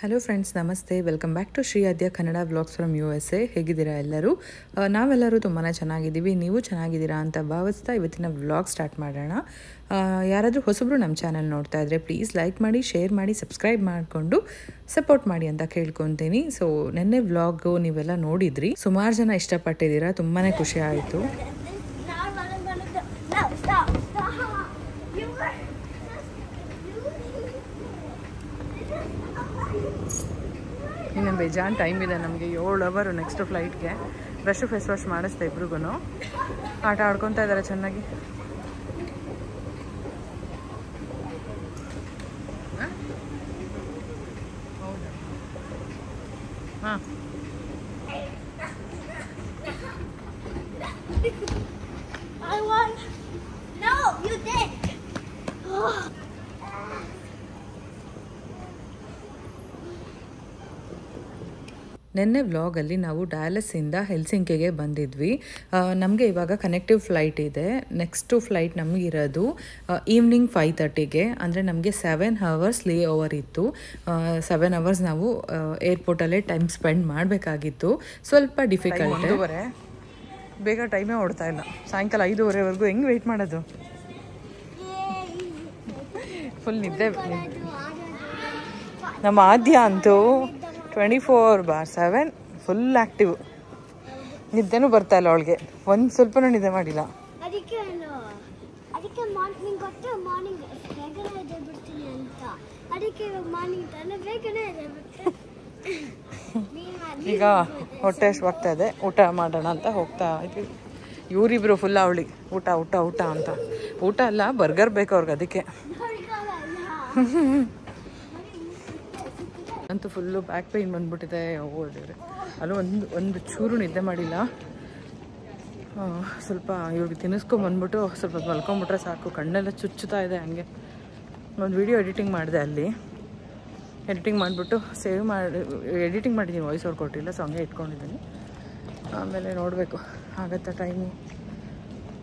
Hello friends, ನಮಸ್ತೆ. Welcome back to Shri Aadya Kannada vlogs from USA. ಹೇಗಿದ್ದೀರಾ ಎಲ್ಲರೂ? ನಾವೆಲ್ಲರೂ ತುಂಬಾ ಚೆನ್ನಾಗಿದ್ದೀವಿ. ನೀವು ಚೆನ್ನಾಗಿದ್ದೀರಾ ಅಂತ ಭಾವಿಸ್ತಾ ಇವತ್ತಿನ ವ್ಲಾಗ್ ಸ್ಟಾರ್ಟ್ ಮಾಡೋಣ. ಯಾರಾದರೂ ಹೊಸಬ್ರು ನಮ್ಮ ಚಾನಲ್ ನೋಡ್ತಾ ಇದ್ದರೆ ಪ್ಲೀಸ್ ಲೈಕ್ ಮಾಡಿ, ಶೇರ್ ಮಾಡಿ, ಸಬ್ಸ್ಕ್ರೈಬ್ ಮಾಡಿಕೊಂಡು ಸಪೋರ್ಟ್ ಮಾಡಿ ಅಂತ ಕೇಳ್ಕೊತೀನಿ. ಸೊ ನೆನ್ನೆ ವ್ಲಾಗು ನೀವೆಲ್ಲ ನೋಡಿದ್ರಿ, ಸುಮಾರು ಜನ ಇಷ್ಟಪಟ್ಟಿದ್ದೀರಾ, ತುಂಬಾ ಖುಷಿ ಆಯಿತು. ಇನ್ನು ಬೇಜಾನ್ ಟೈಮ್ ಇದೆ ನಮಗೆ, 7 ಅವರ್ ನೆಕ್ಸ್ಟ್ ಫ್ಲೈಟ್ಗೆ. ಬ್ರಷ್ ಫೇಸ್ ವಾಶ್ ಮಾಡಿಸ್ತಾ ಇಬ್ರಿಗೂ. ಆಟ ಆಡ್ಕೊತಾ ಇದ್ದಾರೆ ಚೆನ್ನಾಗಿ. ಹಾಂ, ನೆನ್ನೆ ವ್ಲಾಗಲ್ಲಿ ನಾವು ಡ್ಯಾಲಸ್ಸಿಂದ ಹೆಲ್ಸಿಂಕಿಗೆ ಬಂದಿದ್ವಿ. ನಮಗೆ ಇವಾಗ ಕನೆಕ್ಟಿವ್ ಫ್ಲೈಟ್ ಇದೆ. ನೆಕ್ಸ್ಟು ಫ್ಲೈಟ್ ನಮಗಿರೋದು ಈವ್ನಿಂಗ್ 5:30ಗೆ. ಅಂದರೆ ನಮಗೆ 7 ಅವರ್ಸ್ ಲೇ ಓವರ್ ಇತ್ತು. 7 ಅವರ್ಸ್ ನಾವು ಏರ್ಪೋರ್ಟಲ್ಲೇ ಟೈಮ್ ಸ್ಪೆಂಡ್ ಮಾಡಬೇಕಾಗಿತ್ತು. ಸ್ವಲ್ಪ ಡಿಫಿಕಲ್ಟ್. ಬೇಗ ಟೈಮೇ ಓಡ್ತಾ ಇಲ್ಲ. ಸಾಯಂಕಾಲ 5:30ವರೆಗೂ ಹೆಂಗೆ ವೆಯ್ಟ್ ಮಾಡೋದು? ಫುಲ್ ನಿದ್ದೆ. ನಮ್ಮ ಆದ್ಯ ಅಂತೂ 24/7 ಫುಲ್ ಆ್ಯಕ್ಟಿವ್. ನಿದ್ದೆನೂ ಬರ್ತಾ ಇಲ್ಲ ಅವಳಿಗೆ, ಒಂದು ಸ್ವಲ್ಪನೂ ನಿದ್ದೆ ಮಾಡಿಲ್ಲ. ಈಗ ಹೊಟ್ಟೆ ಅಷ್ಟವಾಗ್ತಾ ಇದೆ, ಊಟ ಮಾಡೋಣ ಅಂತ ಹೋಗ್ತಾ ಇದ್ವಿ. ಇವರಿಬ್ರು ಫುಲ್ ಅವಳಿ ಊಟ ಊಟ ಊಟ ಅಂತ. ಊಟ ಅಲ್ಲ, ಬರ್ಗರ್ ಬೇಕು ಅವ್ರಿಗೆ, ಅದಕ್ಕೆ. ಅಂತೂ ಫುಲ್ಲು ಬ್ಯಾಕ್ ಪೇಯ್ನ್ ಬಂದ್ಬಿಟ್ಟಿದೆ. ಓಡಿದ್ರೆ ಅಲ್ಲೂ ಒಂದು ಚೂರು ನಿದ್ದೆ ಮಾಡಿಲ್ಲ. ಸ್ವಲ್ಪ ಇವ್ರಿಗೆ ತಿನ್ನಿಸ್ಕೊಂಬಂದ್ಬಿಟ್ಟು ಸ್ವಲ್ಪ ಮಲ್ಕೊಂಬಿಟ್ರೆ ಸಾಕು. ಕಣ್ಣೆಲ್ಲ ಚುಚ್ಚುತ್ತಾ ಇದೆ. ಹಂಗೆ ಒಂದು ವಿಡಿಯೋ ಎಡಿಟಿಂಗ್ ಮಾಡಿದೆ. ಅಲ್ಲಿ ಎಡಿಟಿಂಗ್ ಮಾಡಿಬಿಟ್ಟು ಎಡಿಟಿಂಗ್ ಮಾಡಿದ್ದೀನಿ, ವಾಯ್ಸ್ ಓವರ್ ಕೊಟ್ಟಿಲ್ಲ, ಸೊ ಹಂಗೆ ಇಟ್ಕೊಂಡಿದ್ದೀನಿ. ಆಮೇಲೆ ನೋಡಬೇಕು ಆಗತ್ತಾ ಟೈಮು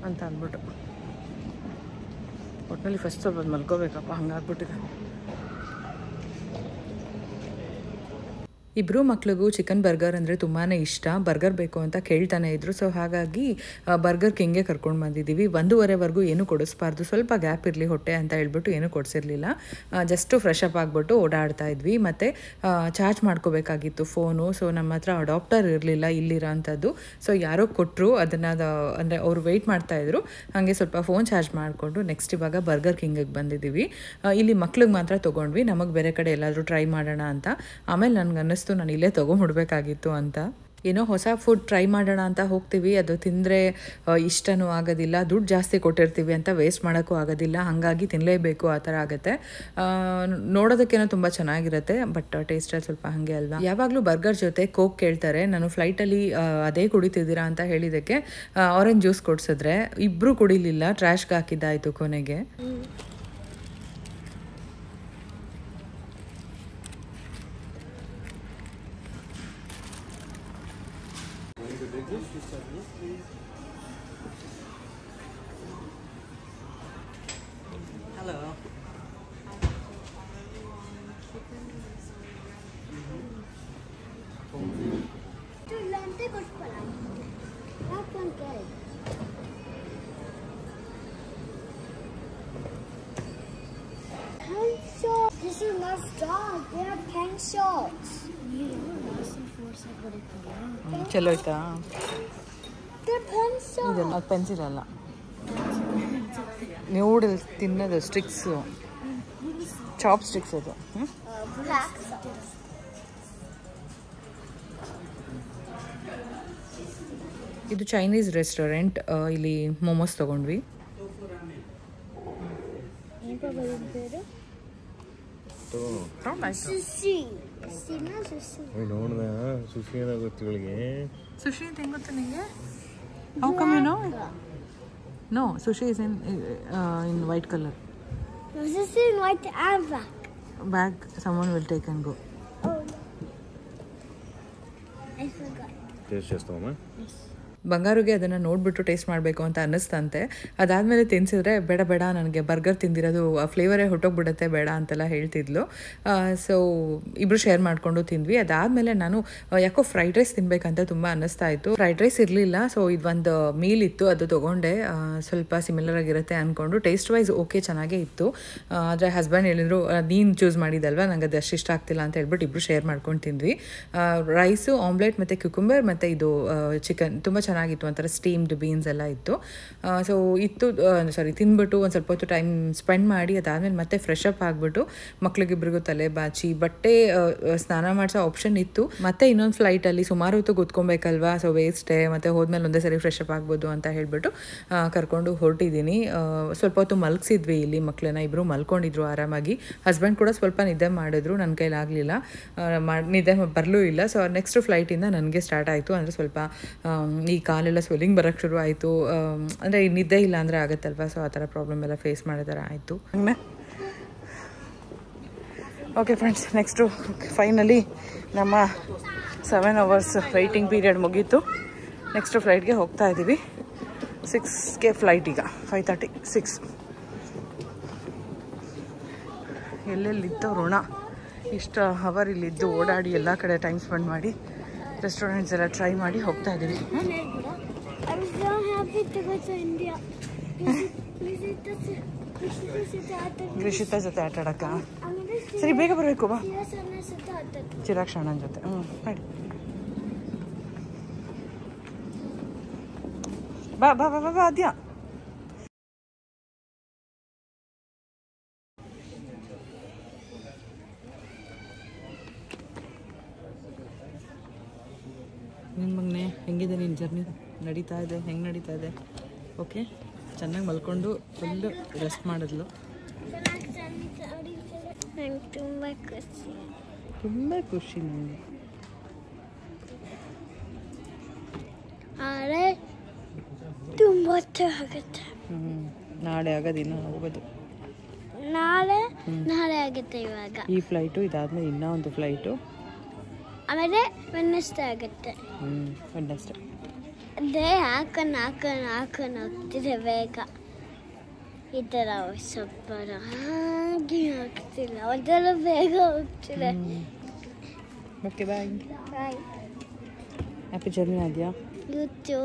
ಅಂತ ಅಂದ್ಬಿಟ್ಟು. ಒಟ್ಟಿನಲ್ಲಿ ಫಸ್ಟ್ ಸ್ವಲ್ಪ ಮಲ್ಕೋಬೇಕಪ್ಪ, ಹಂಗಾಗ್ಬಿಟ್ಟಿದೆ. ಇಬ್ಬರು ಮಕ್ಳಿಗೂ ಚಿಕನ್ ಬರ್ಗರ್ ಅಂದರೆ ತುಂಬಾ ಇಷ್ಟ. ಬರ್ಗರ್ ಬೇಕು ಅಂತ ಕೇಳ್ತಾನೆ ಇದ್ರು. ಸೊ ಹಾಗಾಗಿ ಬರ್ಗರ್ ಕಿಂಗ್ಗೆ ಕರ್ಕೊಂಡು ಬಂದಿದ್ದೀವಿ. 1:30ವರೆಗೂ ಏನೂ ಕೊಡಿಸ್ಬಾರ್ದು, ಸ್ವಲ್ಪ ಗ್ಯಾಪ್ ಇರಲಿ ಹೊಟ್ಟೆ ಅಂತ ಹೇಳ್ಬಿಟ್ಟು ಏನೂ ಕೊಡಿಸಿರ್ಲಿಲ್ಲ. ಜಸ್ಟು ಫ್ರೆಶ್ ಅಪ್ ಆಗಿಬಿಟ್ಟು ಓಡಾಡ್ತಾ ಇದ್ವಿ. ಮತ್ತು ಚಾರ್ಜ್ ಮಾಡ್ಕೋಬೇಕಾಗಿತ್ತು ಫೋನು. ಸೊ ನಮ್ಮ ಹತ್ರ ಅಡಾಪ್ಟರ್ ಇರಲಿಲ್ಲ ಇಲ್ಲಿರೋ ಅಂಥದ್ದು. ಸೊ ಯಾರೋ ಕೊಟ್ಟರು ಅದನ್ನು. ಅಂದರೆ ಅವರು ವೆಯ್ಟ್ ಮಾಡ್ತಾಯಿದ್ರು. ಹಾಗೆ ಸ್ವಲ್ಪ ಫೋನ್ ಚಾರ್ಜ್ ಮಾಡಿಕೊಂಡು ನೆಕ್ಸ್ಟ್ ಇವಾಗ ಬರ್ಗರ್ ಕಿಂಗಿಗೆ ಬಂದಿದ್ದೀವಿ. ಇಲ್ಲಿ ಮಕ್ಳಿಗೆ ಮಾತ್ರ ತೊಗೊಂಡ್ವಿ, ನಮಗೆ ಬೇರೆ ಕಡೆ ಎಲ್ಲಾದರೂ ಟ್ರೈ ಮಾಡೋಣ ಅಂತ. ಆಮೇಲೆ ನನಗೆ ಅನ್ನಿಸ್ತು ನಾನು ಇಲ್ಲೇ ತೊಗೊಂಬಿಡ್ಬೇಕಾಗಿತ್ತು ಅಂತ. ಏನೋ ಹೊಸ ಫುಡ್ ಟ್ರೈ ಮಾಡೋಣ ಅಂತ ಹೋಗ್ತೀವಿ, ಅದು ತಿಂದರೆ ಇಷ್ಟನೂ ಆಗೋದಿಲ್ಲ, ದುಡ್ಡು ಜಾಸ್ತಿ ಕೊಟ್ಟಿರ್ತೀವಿ ಅಂತ ವೇಸ್ಟ್ ಮಾಡೋಕ್ಕೂ ಆಗೋದಿಲ್ಲ. ಹಾಗಾಗಿ ತಿನ್ನಲೇಬೇಕು ಆ ಥರ ಆಗುತ್ತೆ. ನೋಡೋದಕ್ಕೇನೋ ತುಂಬ ಚೆನ್ನಾಗಿರುತ್ತೆ, ಬಟ್ ಟೇಸ್ಟಲ್ಲಿ ಸ್ವಲ್ಪ ಹಾಗೆ ಅಲ್ವಾ. ಯಾವಾಗಲೂ ಬರ್ಗರ್ ಜೊತೆ ಕೋಕ್ ಕೇಳ್ತಾರೆ. ನಾನು ಫ್ಲೈಟಲ್ಲಿ ಅದೇ ಕುಡಿತಿದ್ದೀರಾ ಅಂತ ಹೇಳಿದ್ದಕ್ಕೆ ಆರೆಂಜ್ ಜ್ಯೂಸ್ ಕೊಡಿಸಿದ್ರೆ ಇಬ್ಬರು ಕುಡಿಲಿಲ್ಲ, ಟ್ರ್ಯಾಶ್ಗೆ ಹಾಕಿದ್ದಾಯಿತು ಕೊನೆಗೆ. Hello. This is not straws. They are pen shots. ಚಲೋ ಆಯ್ತಾ? They're pen shots. ಇದೆಲ್ಲ ಅದು ಪೆನ್ಸಿಲ್ ಅಲ್ಲ, ನೂಡಲ್ಸ್ ತಿನ್ನೋದು ಸ್ಟಿಕ್ಸು, ಚಾಪ್ ಸ್ಟಿಕ್ಸ್ ಅದು. ಇದು ಚೈನೀಸ್ ರೆಸ್ಟೋರೆಂಟ್. ಇಲ್ಲಿ ಮೋಮೋಸ್ ತೊಗೊಂಡ್ವಿ. ಸುಶಿ ಅಂತ ಹೆಂಗೆ ಗೊತ್ತಾ ನಿಮಗೆ? How come you know? No, sushi is in white color. This is in white and black. Bag someone will take and go. Oh, I forgot. Taste చేస్తామా? Yes. ಬಂಗಾರಿಗೆ ಅದನ್ನು ನೋಡಿಬಿಟ್ಟು ಟೇಸ್ಟ್ ಮಾಡಬೇಕು ಅಂತ ಅನ್ನಿಸ್ತಂತೆ. ಅದಾದಮೇಲೆ ತಿನ್ಸಿದ್ರೆ ಬೇಡ ಬೇಡ ನನಗೆ ಬರ್ಗರ್ ತಿಂದಿರೋದು ಆ ಫ್ಲೇವರೇ ಹೊಟ್ಟೋಗ್ಬಿಡುತ್ತೆ ಬೇಡ ಅಂತೆಲ್ಲ ಹೇಳ್ತಿದ್ಲು. ಸೊ ಇಬ್ಬರು ಶೇರ್ ಮಾಡಿಕೊಂಡು ತಿಂದ್ವಿ. ಅದಾದಮೇಲೆ ನಾನು ಯಾಕೋ ಫ್ರೈಡ್ ರೈಸ್ ತಿನ್ನಬೇಕಂತ ತುಂಬ ಅನ್ನಿಸ್ತಾ ಇತ್ತು. ಫ್ರೈಡ್ ರೈಸ್ ಇರಲಿಲ್ಲ, ಸೊ ಇದೊಂದು ಮೀಲ್ ಇತ್ತು, ಅದು ತೊಗೊಂಡೆ. ಸ್ವಲ್ಪ ಸಿಮಿಲರ್ ಆಗಿರುತ್ತೆ ಅಂದ್ಕೊಂಡು ಟೇಸ್ಟ್ ವೈಸ್ ಓಕೆ ಚೆನ್ನಾಗೇ ಇತ್ತು. ಆದರೆ ಹಸ್ಬೆಂಡ್ ಹೇಳಿದ್ರು ನೀನು ಚೂಸ್ ಮಾಡಿದಲ್ವ, ನಂಗೆ ಅದು ಅಷ್ಟು ಇಷ್ಟ ಆಗ್ತಿಲ್ಲ ಅಂತ ಹೇಳ್ಬಿಟ್ಟು ಇಬ್ಬರು ಶೇರ್ ಮಾಡ್ಕೊಂಡು ತಿಂದ್ವಿ. ರೈಸು, ಆಮ್ಲೆಟ್ ಮತ್ತು ಕ್ಯುಕುಂಬರ್ ಮತ್ತು ಇದು ಚಿಕನ್ ತುಂಬ ಚೆನ್ನಾಗಿತ್ತು, ಒಂಥರ ಸ್ಟೀಮ್ಡ್ ಬೀನ್ಸ್ ಎಲ್ಲ ಇತ್ತು. ಸೊ ತಿಂದ್ಬಿಟ್ಟು ಒಂದು ಸ್ವಲ್ಪ ಹೊತ್ತು ಟೈಮ್ ಸ್ಪೆಂಡ್ ಮಾಡಿ ಅದಾದಮೇಲೆ ಮತ್ತೆ ಫ್ರೆಶ್ ಅಪ್ ಆಗಿಬಿಟ್ಟು ಮಕ್ಳಿಗಿಬ್ರಿಗೂ ತಲೆ ಬಾಚಿ ಬಟ್ಟೆ ಸ್ನಾನ ಮಾಡಿಸೋ ಆಪ್ಷನ್ ಇತ್ತು. ಮತ್ತೆ ಇನ್ನೊಂದು ಫ್ಲೈಟಲ್ಲಿ ಸುಮಾರು ಹೊತ್ತು ಕೂತ್ಕೊಬೇಕಲ್ವಾ, ಸೊ ವೇಸ್ಟೇ, ಮತ್ತು ಹೋದ್ಮೇಲೆ ಒಂದೇ ಸರಿ ಫ್ರೆಶ್ ಅಪ್ ಆಗ್ಬೋದು ಅಂತ ಹೇಳ್ಬಿಟ್ಟು ಕರ್ಕೊಂಡು ಹೊರಟಿದ್ದೀನಿ. ಸ್ವಲ್ಪ ಹೊತ್ತು ಮಲಗಿಸಿದ್ವಿ ಇಲ್ಲಿ ಮಕ್ಕಳನ್ನ, ಇಬ್ಬರು ಮಲ್ಕೊಂಡಿದ್ರು ಆರಾಮಾಗಿ. ಹಸ್ಬೆಂಡ್ ಕೂಡ ಸ್ವಲ್ಪ ನಿದ್ದೆ ಮಾಡಿದ್ರು, ನನ್ನ ಕೈಲಾಗಲಿಲ್ಲ, ನಿದ್ದೆ ಬರಲೂ ಇಲ್ಲ. ಸೊ ನೆಕ್ಸ್ಟ್ ಫ್ಲೈಟಿಂದ ನನಗೆ ಸ್ಟಾರ್ಟ್ ಆಯಿತು. ಅಂದರೆ ಸ್ವಲ್ಪ ಈ ಕಾಲೆಲ್ಲ ಸ್ವೆಲ್ಲಿಂಗ್ ಬರೋಕ್ಕೆ ಶುರು ಆಯಿತು. ಅಂದರೆ ನಿದ್ದೆ ಇಲ್ಲ ಅಂದರೆ ಆಗುತ್ತಲ್ವ, ಸೊ ಆ ಥರ ಪ್ರಾಬ್ಲಮ್ ಎಲ್ಲ ಫೇಸ್ ಮಾಡೋ ಥರ ಆಯಿತು. ಓಕೆ ಫ್ರೆಂಡ್ಸ್, ನೆಕ್ಸ್ಟು ಫೈನಲಿ ನಮ್ಮ 7 hours ವೆಯ್ಟಿಂಗ್ ಪೀರಿಯಡ್ ಮುಗೀತು. ನೆಕ್ಸ್ಟು ಫ್ಲೈಟ್ಗೆ ಹೋಗ್ತಾ ಇದ್ದೀವಿ. 6ಗೆ ಫ್ಲೈಟ್, ಈಗ 5:36. ಎಲ್ಲೆಲ್ಲಿತ್ತು ಋಣ, ಇಷ್ಟು ಅವರ್ ಇಲ್ಲಿದ್ದು ಓಡಾಡಿ ಎಲ್ಲ ಕಡೆ ಟೈಮ್ ಸ್ಪೆಂಡ್ ಮಾಡಿ ರೆಸ್ಟೋರೆಂಟ್ಸ್ ಎಲ್ಲ ಟ್ರೈ ಮಾಡಿ ಹೋಗ್ತಾ ಇದ್ದೀವಿ. ರಿಷಿತಾ ಜೊತೆ ಆಟ ಆಡಕ್ಕ? ಸರಿ ಬೇಗ ಬರಬೇಕು ಬಾ. ಚಿರಾಕ್ಷಣ್ಣನ ಜೊತೆ ಮಾಡಿ ಬಾ ಬಾ ಬಾ ಬಾ ಅದ್ಯಾ. ನಿಮ್ಮ ಮಗನೇ ಹೆಂಗಿದೆ ನಿನ್ನ ಜರ್ನಿ? ನಡೀತಾ ಇದೆ? ಹೆಂಗೆ ನಡೀತಾ ಇದೆ? ಓಕೆ, ಚೆನ್ನಾಗಿ ಮಲ್ಕೊಂಡು ಫುಲ್ಲು ರೆಸ್ಟ್ ಮಾಡಿದ್ಲು. ತುಂಬ ಖುಷಿ ನನಗೆ. ತುಂಬ ಆಗುತ್ತೆ. ನಾಳೆ ಆಗೋದಿನ್ನ ಹೋಗೋದು. ನಾಳೆ ಆಗುತ್ತೆ. ಇವಾಗ ಈ ಫ್ಲೈಟು ಇದಾದ್ಮೇಲೆ ಇನ್ನೂ ಒಂದು ಫ್ಲೈಟು, ಆಮೇಲೆ ವೆನ್ನೆಸ್ಡೇ ಆಗುತ್ತೆ. ವೆನ್ನೆಸ್ಡೇ. ಅದೇ ಹಾಕೊಂಡು ಹೋಗ್ತಿದೆ ಬೇಗ. ಈ ಥರ ಸ್ವಲ್ಪ ಹಾಗೆ ಆಗ್ತಿಲ್ಲ, ಒಂಥರ ಬೇಗ ಹೋಗ್ತಿದೆ. ಓಕೆ, ಬಾಯ್. ಬಾಯ್. ಹ್ಯಾಪಿ ಜರ್ನಿ ಆದ್ಯಾ? ಯೂಟ್ಯೂ.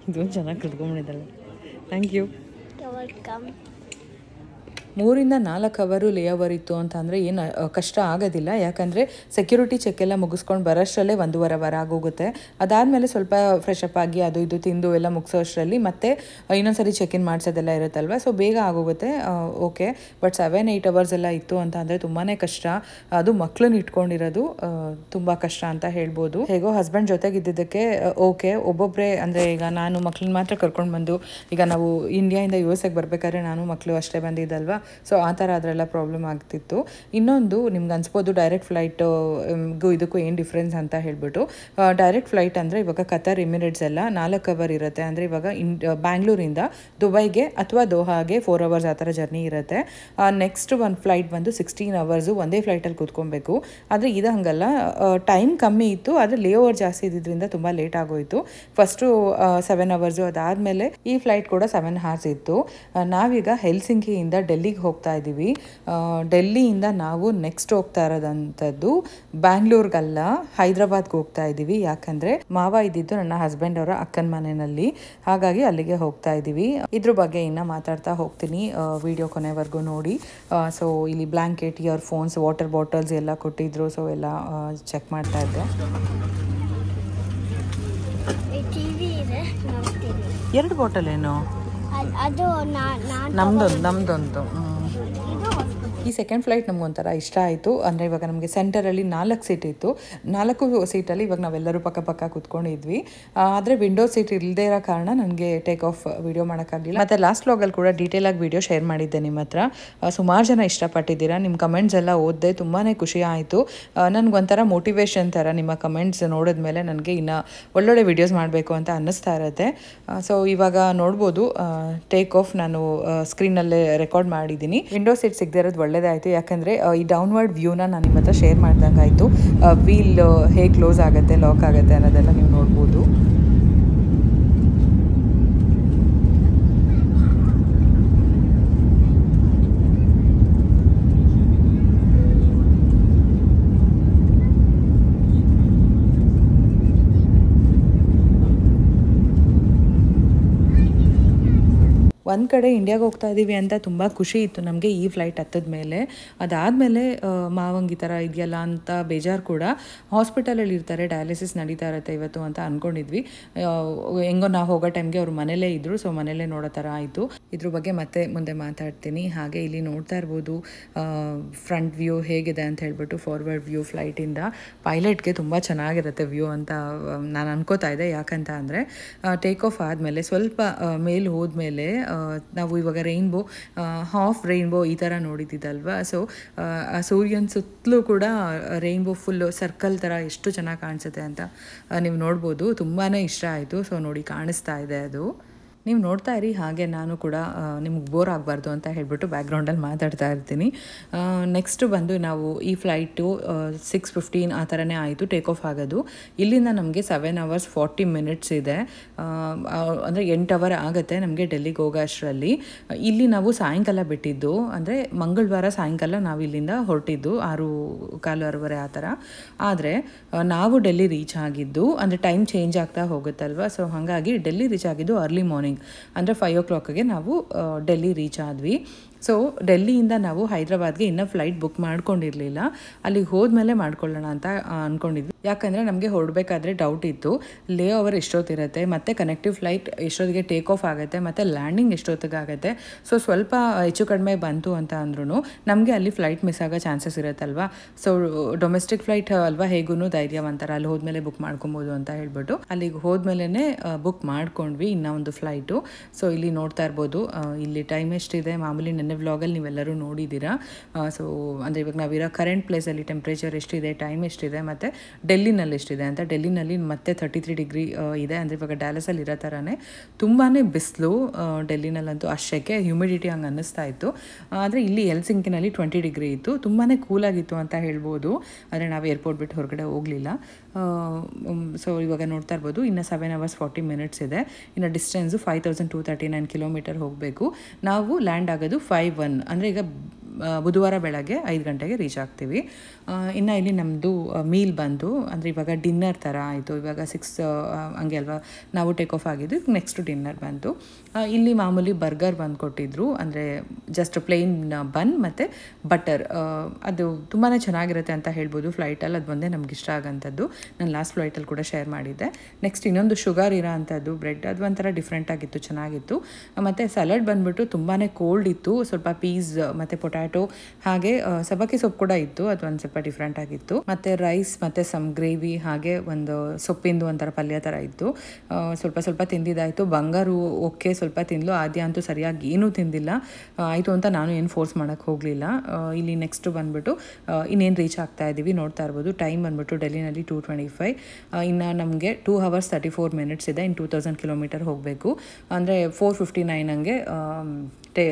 ಇದೊಂದು ಚೆನ್ನಾಗಿ ಕಟ್ಕೊಂಡ್ಬಿಟ್ಟಿದ್ದಾಳೆ. Thank you. ವೆಲ್ಕಮ್. 3 ಇಂದ 4 ಅವರು ಲೇಓವರ್ ಇತ್ತು ಅಂತ ಅಂದರೆ ಏನು ಕಷ್ಟ ಆಗೋದಿಲ್ಲ. ಯಾಕಂದರೆ ಸೆಕ್ಯೂರಿಟಿ ಚೆಕ್ ಎಲ್ಲ ಮುಗಿಸ್ಕೊಂಡು ಬರೋಷ್ಟರಲ್ಲೇ 1.5 hour ಆಗೋಗುತ್ತೆ. ಅದಾದಮೇಲೆ ಸ್ವಲ್ಪ ಫ್ರೆಶ್ ಅಪ್ ಆಗಿ ಅದು ಇದು ತಿಂದು ಎಲ್ಲ ಮುಗಿಸೋಷ್ಟರಲ್ಲಿ ಮತ್ತೆ ಇನ್ನೊಂದ್ಸರಿ ಚೆಕ್ ಇನ್ ಮಾಡಿಸೋದೆಲ್ಲ ಇರುತ್ತಲ್ವ, ಸೊ ಬೇಗ ಆಗೋಗುತ್ತೆ. ಓಕೆ, ಬಟ್ 7-8 hours ಎಲ್ಲ ಇತ್ತು ಅಂತ ಅಂದರೆ ತುಂಬಾ ಕಷ್ಟ. ಅದು ಮಕ್ಕಳನ್ನ ಇಟ್ಕೊಂಡಿರೋದು ತುಂಬ ಕಷ್ಟ ಅಂತ ಹೇಳ್ಬೋದು. ಹೇಗೋ ಹಸ್ಬೆಂಡ್ ಜೊತೆಗಿದ್ದಕ್ಕೆ ಓಕೆ. ಒಬ್ಬೊಬ್ಬರೇ ಅಂದರೆ ಈಗ ನಾನು ಮಕ್ಕಳನ್ನ ಮಾತ್ರ ಕರ್ಕೊಂಡು ಬಂದು, ಈಗ ನಾವು ಇಂಡಿಯಾಯಿಂದ USA ಬರಬೇಕಾದ್ರೆ ನಾನು ಮಕ್ಕಳು ಅಷ್ಟೇ ಬಂದಿದ್ದಲ್ವ, ಸೊ ಆ ಥರ ಅದರೆಲ್ಲ ಪ್ರಾಬ್ಲಮ್ ಆಗ್ತಿತ್ತು. ಇನ್ನೊಂದು ನಿಮ್ಗೆ ಅನ್ಸ್ಬೋದು ಡೈರೆಕ್ಟ್ ಫ್ಲೈಟ್ಗೂ ಇದಕ್ಕೂ ಏನು ಡಿಫ್ರೆನ್ಸ್ ಅಂತ ಹೇಳ್ಬಿಟ್ಟು. ಡೈರೆಕ್ಟ್ ಫ್ಲೈಟ್ ಅಂದರೆ ಇವಾಗ ಕತಾರ್ ಎಮಿರೇಟ್ಸ್ ಎಲ್ಲ 4 hour ಇರುತ್ತೆ. ಅಂದರೆ ಇವಾಗ ಬ್ಯಾಂಗ್ಳೂರಿಂದ ದುಬೈಗೆ ಅಥವಾ ದೋಹಾಗೆ 4 hours ಆ ಥರ ಜರ್ನಿ ಇರುತ್ತೆ. ನೆಕ್ಸ್ಟ್ ಒಂದು ಫ್ಲೈಟ್ ಬಂದು 16 hours ಒಂದೇ ಫ್ಲೈಟಲ್ಲಿ ಕೂತ್ಕೊಬೇಕು. ಆದರೆ ಇದು ಹಂಗಲ್ಲ, ಟೈಮ್ ಕಮ್ಮಿ ಇತ್ತು, ಆದರೆ ಲೇಓವರ್ ಜಾಸ್ತಿ ಇದ್ದಿದ್ದರಿಂದ ತುಂಬ ಲೇಟ್ ಆಗೋಯಿತು. ಫಸ್ಟು 7 hours, ಅದಾದಮೇಲೆ ಈ ಫ್ಲೈಟ್ ಕೂಡ 7 hours ಇತ್ತು. ನಾವೀಗ ಹೆಲ್ಸಿಂಕಿಯಿಂದ ಡೆಲ್ಲಿಗೆ ಹೋಗ್ತಾ ಇದ್ದೀವಿ. ಡೆಲ್ಲಿಯಿಂದ ನಾವು ನೆಕ್ಸ್ಟ್ ಹೋಗ್ತಾ ಇರೋದಂಥದ್ದು ಬ್ಯಾಂಗ್ಳೂರ್ಗಲ್ಲ, ಹೈದ್ರಾಬಾದ್ಗೆ ಹೋಗ್ತಾ ಇದ್ದೀವಿ. ಯಾಕಂದರೆ ಮಾವ ಇದ್ದಿದ್ದು ನನ್ನ ಹಸ್ಬೆಂಡ್ ಅವರ ಅಕ್ಕನ ಮನೆಯಲ್ಲಿ, ಹಾಗಾಗಿ ಅಲ್ಲಿಗೆ ಹೋಗ್ತಾ ಇದ್ದೀವಿ. ಇದ್ರ ಬಗ್ಗೆ ಇನ್ನು ಮಾತಾಡ್ತಾ ಹೋಗ್ತೀನಿ, ವಿಡಿಯೋ ಕೊನೆವರೆಗೂ ನೋಡಿ. ಸೊ ಇಲ್ಲಿ ಬ್ಲ್ಯಾಂಕೆಟ್, ಇಯರ್ಫೋನ್ಸ್, ವಾಟರ್ ಬಾಟಲ್ಸ್ ಎಲ್ಲ ಕೊಟ್ಟಿದ್ರು, ಸೊ ಎಲ್ಲ ಚೆಕ್ ಮಾಡ್ತಾ ಇದ್ದೆ. ಎರಡು ಬಾಟಲ್ ಏನು? ಅದು ನಮ್ದೊಂದು. ಈ ಸೆಕೆಂಡ್ ಫ್ಲೈಟ್ ನಮಗೊಂಥರ ಇಷ್ಟ ಆಯಿತು. ಅಂದರೆ ಇವಾಗ ನಮಗೆ ಸೆಂಟರಲ್ಲಿ 4 ಸೀಟ್ ಇತ್ತು. 4 ಸೀಟಲ್ಲಿ ಇವಾಗ ನಾವೆಲ್ಲರೂ ಪಕ್ಕ ಕೂತ್ಕೊಂಡಿದ್ವಿ. ಆದರೆ ವಿಂಡೋ ಸೀಟ್ ಇಲ್ಲದೇ ಇರೋ ಕಾರಣ ನನಗೆ ಟೇಕ್ ಆಫ್ ವಿಡಿಯೋ ಮಾಡೋಕ್ಕಾಗಲಿಲ್ಲ. ಮತ್ತು ಲಾಸ್ಟ್ ವ್ಲಾಗಲ್ಲಿ ಕೂಡ ಡೀಟೇಲಾಗಿ ವಿಡಿಯೋ ಶೇರ್ ಮಾಡಿದ್ದೆ ನಿಮ್ಮ ಹತ್ರ. ಸುಮಾರು ಜನ ಇಷ್ಟಪಟ್ಟಿದ್ದೀರಾ. ನಿಮ್ಮ ಕಮೆಂಟ್ಸ್ ಎಲ್ಲ ಓದಿದೆ, ತುಂಬಾ ಖುಷಿ ಆಯಿತು. ನನಗೊಂಥರ ಮೋಟಿವೇಶನ್ ಥರ ನಿಮ್ಮ ಕಮೆಂಟ್ಸ್ ನೋಡಿದ್ಮೇಲೆ ನನಗೆ ಇನ್ನು ಒಳ್ಳೊಳ್ಳೆ ವಿಡಿಯೋಸ್ ಮಾಡಬೇಕು ಅಂತ ಅನ್ನಿಸ್ತಾ ಇರುತ್ತೆ. ಸೊ ಇವಾಗ ನೋಡ್ಬೋದು ಟೇಕ್ ಆಫ್ ನಾನು ಸ್ಕ್ರೀನಲ್ಲೇ ರೆಕಾರ್ಡ್ ಮಾಡಿದ್ದೀನಿ. ವಿಂಡೋ ಸೀಟ್ ಸಿಗದೇ ಇರೋದು ಒಳ್ಳೆಯದಾಯಿತು. ಯಾಕಂದರೆ ಈ ಡೌನ್ವರ್ಡ್ ವ್ಯೂನ ನಾನು ನಿಮ್ಮ ಹತ್ರ ಶೇರ್ ಮಾಡ್ದಂಗೆ ಆಯಿತು. ವೀಲ್ ಹೇಗೆ ಕ್ಲೋಸ್ ಆಗುತ್ತೆ, ಲಾಕ್ ಆಗುತ್ತೆ ಅನ್ನೋದೆಲ್ಲ ನೀವು ನೋಡ್ಬೋದು. ಒಂದು ಕಡೆ ಇಂಡಿಯಾಗೆ ಹೋಗ್ತಾ ಇದ್ದೀವಿ ಅಂತ ತುಂಬ ಖುಷಿ ಇತ್ತು ನಮಗೆ ಈ ಫ್ಲೈಟ್ ಹತ್ತದ ಮೇಲೆ. ಅದಾದಮೇಲೆ ಮಾವಂಗಿ ಥರ ಇದೆಯಲ್ಲ ಅಂತ ಬೇಜಾರು ಕೂಡ. ಹಾಸ್ಪಿಟಲಲ್ಲಿ ಇರ್ತಾರೆ, ಡಯಾಲಿಸಿಸ್ ನಡೀತಾ ಇರುತ್ತೆ ಇವತ್ತು ಅಂತ ಅಂದ್ಕೊಂಡಿದ್ವಿ. ಹೆಂಗೋ ನಾವು ಹೋಗೋ ಟೈಮ್ಗೆ ಅವ್ರು ಮನೇಲೇ ಇದ್ದರು, ಸೊ ಮನೇಲೇ ನೋಡೋ ಥರ ಆಯಿತು. ಇದ್ರ ಬಗ್ಗೆ ಮತ್ತೆ ಮುಂದೆ ಮಾತಾಡ್ತೀನಿ. ಹಾಗೆ ಇಲ್ಲಿ ನೋಡ್ತಾ ಇರ್ಬೋದು ಫ್ರಂಟ್ ವ್ಯೂ ಹೇಗಿದೆ ಅಂತ ಹೇಳ್ಬಿಟ್ಟು, ಫಾರ್ವರ್ಡ್ ವ್ಯೂ ಫ್ಲೈಟಿಂದ. ಪೈಲಟ್ಗೆ ತುಂಬ ಚೆನ್ನಾಗಿರುತ್ತೆ ವ್ಯೂ ಅಂತ ನಾನು ಅನ್ಕೋತಾ ಇದ್ದೆ. ಯಾಕಂತ ಅಂದರೆ ಟೇಕ್ ಆಫ್ ಆದಮೇಲೆ ಸ್ವಲ್ಪ ಮೇಲೆ ಹೋದ್ಮೇಲೆ ನಾವು ಇವಾಗ ರೈನ್ಬೋ, ಹಾಫ್ ರೈನ್ಬೋ ಈ ಥರ ನೋಡಿದ್ದಿದ್ದಲ್ವ. ಸೊ ಆ ಸೂರ್ಯನ ಸುತ್ತಲೂ ಕೂಡ ರೈನ್ಬೋ ಫುಲ್ಲು ಸರ್ಕಲ್ ಥರ ಎಷ್ಟು ಚೆನ್ನಾಗಿ ಕಾಣಿಸುತ್ತೆ ಅಂತ ನೀವು ನೋಡ್ಬೋದು. ತುಂಬಾ ಇಷ್ಟ ಆಯಿತು. ಸೊ ನೋಡಿ ಕಾಣಿಸ್ತಾ ಇದೆ ಅದು. ನೀವು ನೋಡ್ತಾ ಇರಿ. ಹಾಗೆ ನಾನು ಕೂಡ ನಿಮ್ಗೆ ಬೋರ್ ಆಗಬಾರ್ದು ಅಂತ ಹೇಳ್ಬಿಟ್ಟು ಬ್ಯಾಕ್ಗ್ರೌಂಡಲ್ಲಿ ಮಾತಾಡ್ತಾ ಇರ್ತೀನಿ. ನೆಕ್ಸ್ಟು ಬಂದು ನಾವು ಈ ಫ್ಲೈಟು 6:15 ಆ ಥರನೇ ಆಯಿತು ಟೇಕ್ ಆಫ್ ಆಗೋದು. ಇಲ್ಲಿಂದ ನಮಗೆ 7 hours 40 minutes ಇದೆ. ಅಂದರೆ 8 hour ಆಗುತ್ತೆ ನಮಗೆ ಡೆಲ್ಲಿಗೆ ಹೋಗೋ ಅಷ್ಟರಲ್ಲಿ. ಇಲ್ಲಿ ನಾವು ಸಾಯಂಕಾಲ ಬಿಟ್ಟಿದ್ದು, ಅಂದರೆ ಮಂಗಳವಾರ ಸಾಯಂಕಾಲ ನಾವು ಇಲ್ಲಿಂದ ಹೊರಟಿದ್ದು 6:15 ಆ ಥರ. ಆದರೆ ನಾವು ಡೆಲ್ಲಿ ರೀಚ್ ಆಗಿದ್ದು, ಅಂದರೆ ಟೈಮ್ ಚೇಂಜ್ ಆಗ್ತಾ ಹೋಗುತ್ತಲ್ವ, ಸೊ ಹಾಗಾಗಿ ಡೆಲ್ಲಿ ರೀಚ್ ಆಗಿದ್ದು ಅರ್ಲಿ ಮಾರ್ನಿಂಗ್, ಅಂದರೆ 5 o'clockಗೆ ನಾವು ಡೆಲ್ಲಿ ರೀಚ್ ಆದ್ವಿ. ಸೊ ಡೆಲ್ಲಿಯಿಂದ ನಾವು ಹೈದ್ರಾಬಾದ್ಗೆ ಇನ್ನೂ ಫ್ಲೈಟ್ ಬುಕ್ ಮಾಡ್ಕೊಂಡಿರಲಿಲ್ಲ. ಅಲ್ಲಿಗೆ ಹೋದ್ಮೇಲೆ ಮಾಡ್ಕೊಳ್ಳೋಣ ಅಂತ ಅಂದ್ಕೊಂಡಿದ್ವಿ. ಯಾಕಂದರೆ ನಮಗೆ ಹೊರಡಬೇಕಾದ್ರೆ ಡೌಟ್ ಇತ್ತು, ಲೇ ಓವರ್ ಎಷ್ಟೊತ್ತಿರುತ್ತೆ, ಮತ್ತು ಕನೆಕ್ಟಿವ್ ಫ್ಲೈಟ್ ಎಷ್ಟೊತ್ತಿಗೆ ಟೇಕ್ ಆಫ್ ಆಗುತ್ತೆ, ಮತ್ತು ಲ್ಯಾಂಡಿಂಗ್ ಎಷ್ಟೊತ್ತಿಗೆ ಆಗುತ್ತೆ. ಸೊ ಸ್ವಲ್ಪ ಹೆಚ್ಚು ಕಡಿಮೆ ಬಂತು ಅಂತ ಅಂದ್ರೂ ನಮಗೆ ಅಲ್ಲಿ ಫ್ಲೈಟ್ ಮಿಸ್ ಆಗೋ ಚಾನ್ಸಸ್ ಇರುತ್ತಲ್ವ. ಸೊ ಡೊಮೆಸ್ಟಿಕ್ ಫ್ಲೈಟ್ ಅಲ್ವಾ, ಹೇಗೂ ಧೈರ್ಯವಂತರ ಅಲ್ಲಿ ಹೋದ್ಮೇಲೆ ಬುಕ್ ಮಾಡ್ಕೊಬೋದು ಅಂತ ಹೇಳ್ಬಿಟ್ಟು ಅಲ್ಲಿಗೆ ಹೋದ್ಮೇಲೆ ಬುಕ್ ಮಾಡ್ಕೊಂಡ್ವಿ ಇನ್ನೂ ಒಂದು ಫ್ಲೈಟು. ಸೊ ಇಲ್ಲಿ ನೋಡ್ತಾ ಇರ್ಬೋದು ಇಲ್ಲಿ ಟೈಮ್ ಎಷ್ಟಿದೆ. ಮಾಮೂಲಿ ನೆನ್ನೆ ವ್ಲಾಗಲ್ಲಿ ನೀವೆಲ್ಲರೂ ನೋಡಿದ್ದೀರಾ. ಸೊ ಅಂದರೆ ಇವಾಗ ನಾವಿರೋ ಕರೆಂಟ್ ಪ್ಲೇಸಲ್ಲಿ ಟೆಂಪ್ರೇಚರ್ ಎಷ್ಟಿದೆ, ಟೈಮ್ ಎಷ್ಟಿದೆ, ಮತ್ತು ಡೆಲ್ಲಿನಲ್ಲಿ ಎಷ್ಟಿದೆ ಅಂತ. ಡೆಲ್ಲಿನಲ್ಲಿ ಮತ್ತೆ 33 ಡಿಗ್ರಿ ಇದೆ. ಅಂದರೆ ಇವಾಗ ಡ್ಯಾಲಸಲ್ಲಿ ಇರೋ ಥರನೇ ತುಂಬಾ ಬಿಸಿಲು. ಡೆಲ್ಲಿನಲ್ಲಂತೂ ಅಷ್ಟಕ್ಕೆ ಹ್ಯೂಮಿಡಿಟಿ ಹಂಗೆ ಅನ್ನಿಸ್ತಾ ಇತ್ತು. ಆದರೆ ಇಲ್ಲಿ ಹೆಲ್ಸಿಂಕಿನಲ್ಲಿ 20 ಡಿಗ್ರಿ ಇತ್ತು. ತುಂಬಾ ಕೂಲಾಗಿತ್ತು ಅಂತ ಹೇಳ್ಬೋದು. ಆದರೆ ನಾವು ಏರ್ಪೋರ್ಟ್ ಬಿಟ್ಟು ಹೊರಗಡೆ ಹೋಗಲಿಲ್ಲ. ಸೊ ಇವಾಗ ನೋಡ್ತಾ ಇರ್ಬೋದು ಇನ್ನು 7 hours 40 minutes ಇದೆ. ಇನ್ನು ಡಿಸ್ಟೆನ್ಸು 5239 ಕಿಲೋಮೀಟರ್ ಹೋಗಬೇಕು. ನಾವು ಲ್ಯಾಂಡ್ ಆಗೋದು 5:01, ಅಂದರೆ ಈಗ ಬುಧವಾರ ಬೆಳಗ್ಗೆ 5 ಗಂಟೆಗೆ ರೀಚ್ ಆಗ್ತೀವಿ. ಇನ್ನು ಇಲ್ಲಿ ನಮ್ಮದು ಮೀಲ್ ಬಂದು, ಅಂದರೆ ಇವಾಗ ಡಿನ್ನರ್ ಥರ ಆಯಿತು. ಇವಾಗ 6 ಹಂಗೆ ಅಲ್ವಾ ನಾವು ಟೇಕ್ ಆಫ್ ಆಗಿದ್ದು. ನೆಕ್ಸ್ಟ್ ಡಿನ್ನರ್ ಬಂತು. ಇಲ್ಲಿ ಮಾಮೂಲಿ ಬರ್ಗರ್ ಬಂದು ಕೊಟ್ಟಿದ್ರು, ಅಂದರೆ ಜಸ್ಟ್ ಪ್ಲೇನ್ ಬನ್ ಮತ್ತು ಬಟರ್. ಅದು ತುಂಬಾ ಚೆನ್ನಾಗಿರುತ್ತೆ ಅಂತ ಹೇಳ್ಬೋದು ಫ್ಲೈಟಲ್ಲಿ. ಅದು ಒಂದೇ ನಮ್ಗೆ ಇಷ್ಟ ಆಗೋಂಥದ್ದು. ನಾನು ಲಾಸ್ಟ್ ಫ್ಲೈಟಲ್ಲಿ ಕೂಡ ಶೇರ್ ಮಾಡಿದ್ದೆ. ನೆಕ್ಸ್ಟ್ ಇನ್ನೊಂದು ಶುಗರ್ ಇರೋ ಅಂಥದ್ದು ಬ್ರೆಡ್, ಅದು ಒಂಥರ ಡಿಫ್ರೆಂಟಾಗಿತ್ತು, ಚೆನ್ನಾಗಿತ್ತು. ಮತ್ತು ಸಲಾಡ್ ಬಂದುಬಿಟ್ಟು ತುಂಬಾ ಕೋಲ್ಡ್ ಇತ್ತು. ಸ್ವಲ್ಪ ಪೀಸ್ ಮತ್ತು ಪೊಟ್ಯಾಟೊ, ಹಾಗೆ ಸಬ್ಬಕ್ಕಿ ಸೊಪ್ಪು ಕೂಡ ಇತ್ತು. ಅದು ಒಂದು ಸ್ವಲ್ಪ ಡಿಫ್ರೆಂಟ್ ಆಗಿತ್ತು. ಮತ್ತು ರೈಸ್ ಮತ್ತು ಸಮ್ ಗ್ರೇವಿ, ಹಾಗೆ ಒಂದು ಸೊಪ್ಪಿಂದು ಒಂಥರ ಪಲ್ಯ ಥರ ಇತ್ತು. ಸ್ವಲ್ಪ ತಿಂದಿದ್ದಾಯಿತು. ಬಂಗಾರು ಓಕೆ ಸ್ವಲ್ಪ ತಿಂದ್ಲು. ಆದ್ಯ ಅಂತೂ ಸರಿಯಾಗಿ ಏನೂ ತಿಂದಿಲ್ಲ. ಆಯಿತು ಅಂತ ನಾನು ಏನು ಫೋರ್ಸ್ ಮಾಡೋಕ್ಕೆ ಹೋಗಲಿಲ್ಲ. ಇಲ್ಲಿ ನೆಕ್ಸ್ಟ್ ಬಂದುಬಿಟ್ಟು ಇನ್ನೇನು ರೀಚ್ ಆಗ್ತಾ ಇದ್ದೀವಿ. ನೋಡ್ತಾ ಇರ್ಬೋದು ಟೈಮ್ ಬಂದುಬಿಟ್ಟು ಡೆಲ್ಲಿನಲ್ಲಿ 2:25. ಇನ್ನು ನಮಗೆ 2 hours 34 minutes ಇದೆ. ಇನ್ನು 2000 ಕಿಲೋಮೀಟರ್ ಹೋಗಬೇಕು. ಅಂದರೆ 4:59 ಹಂಗೆ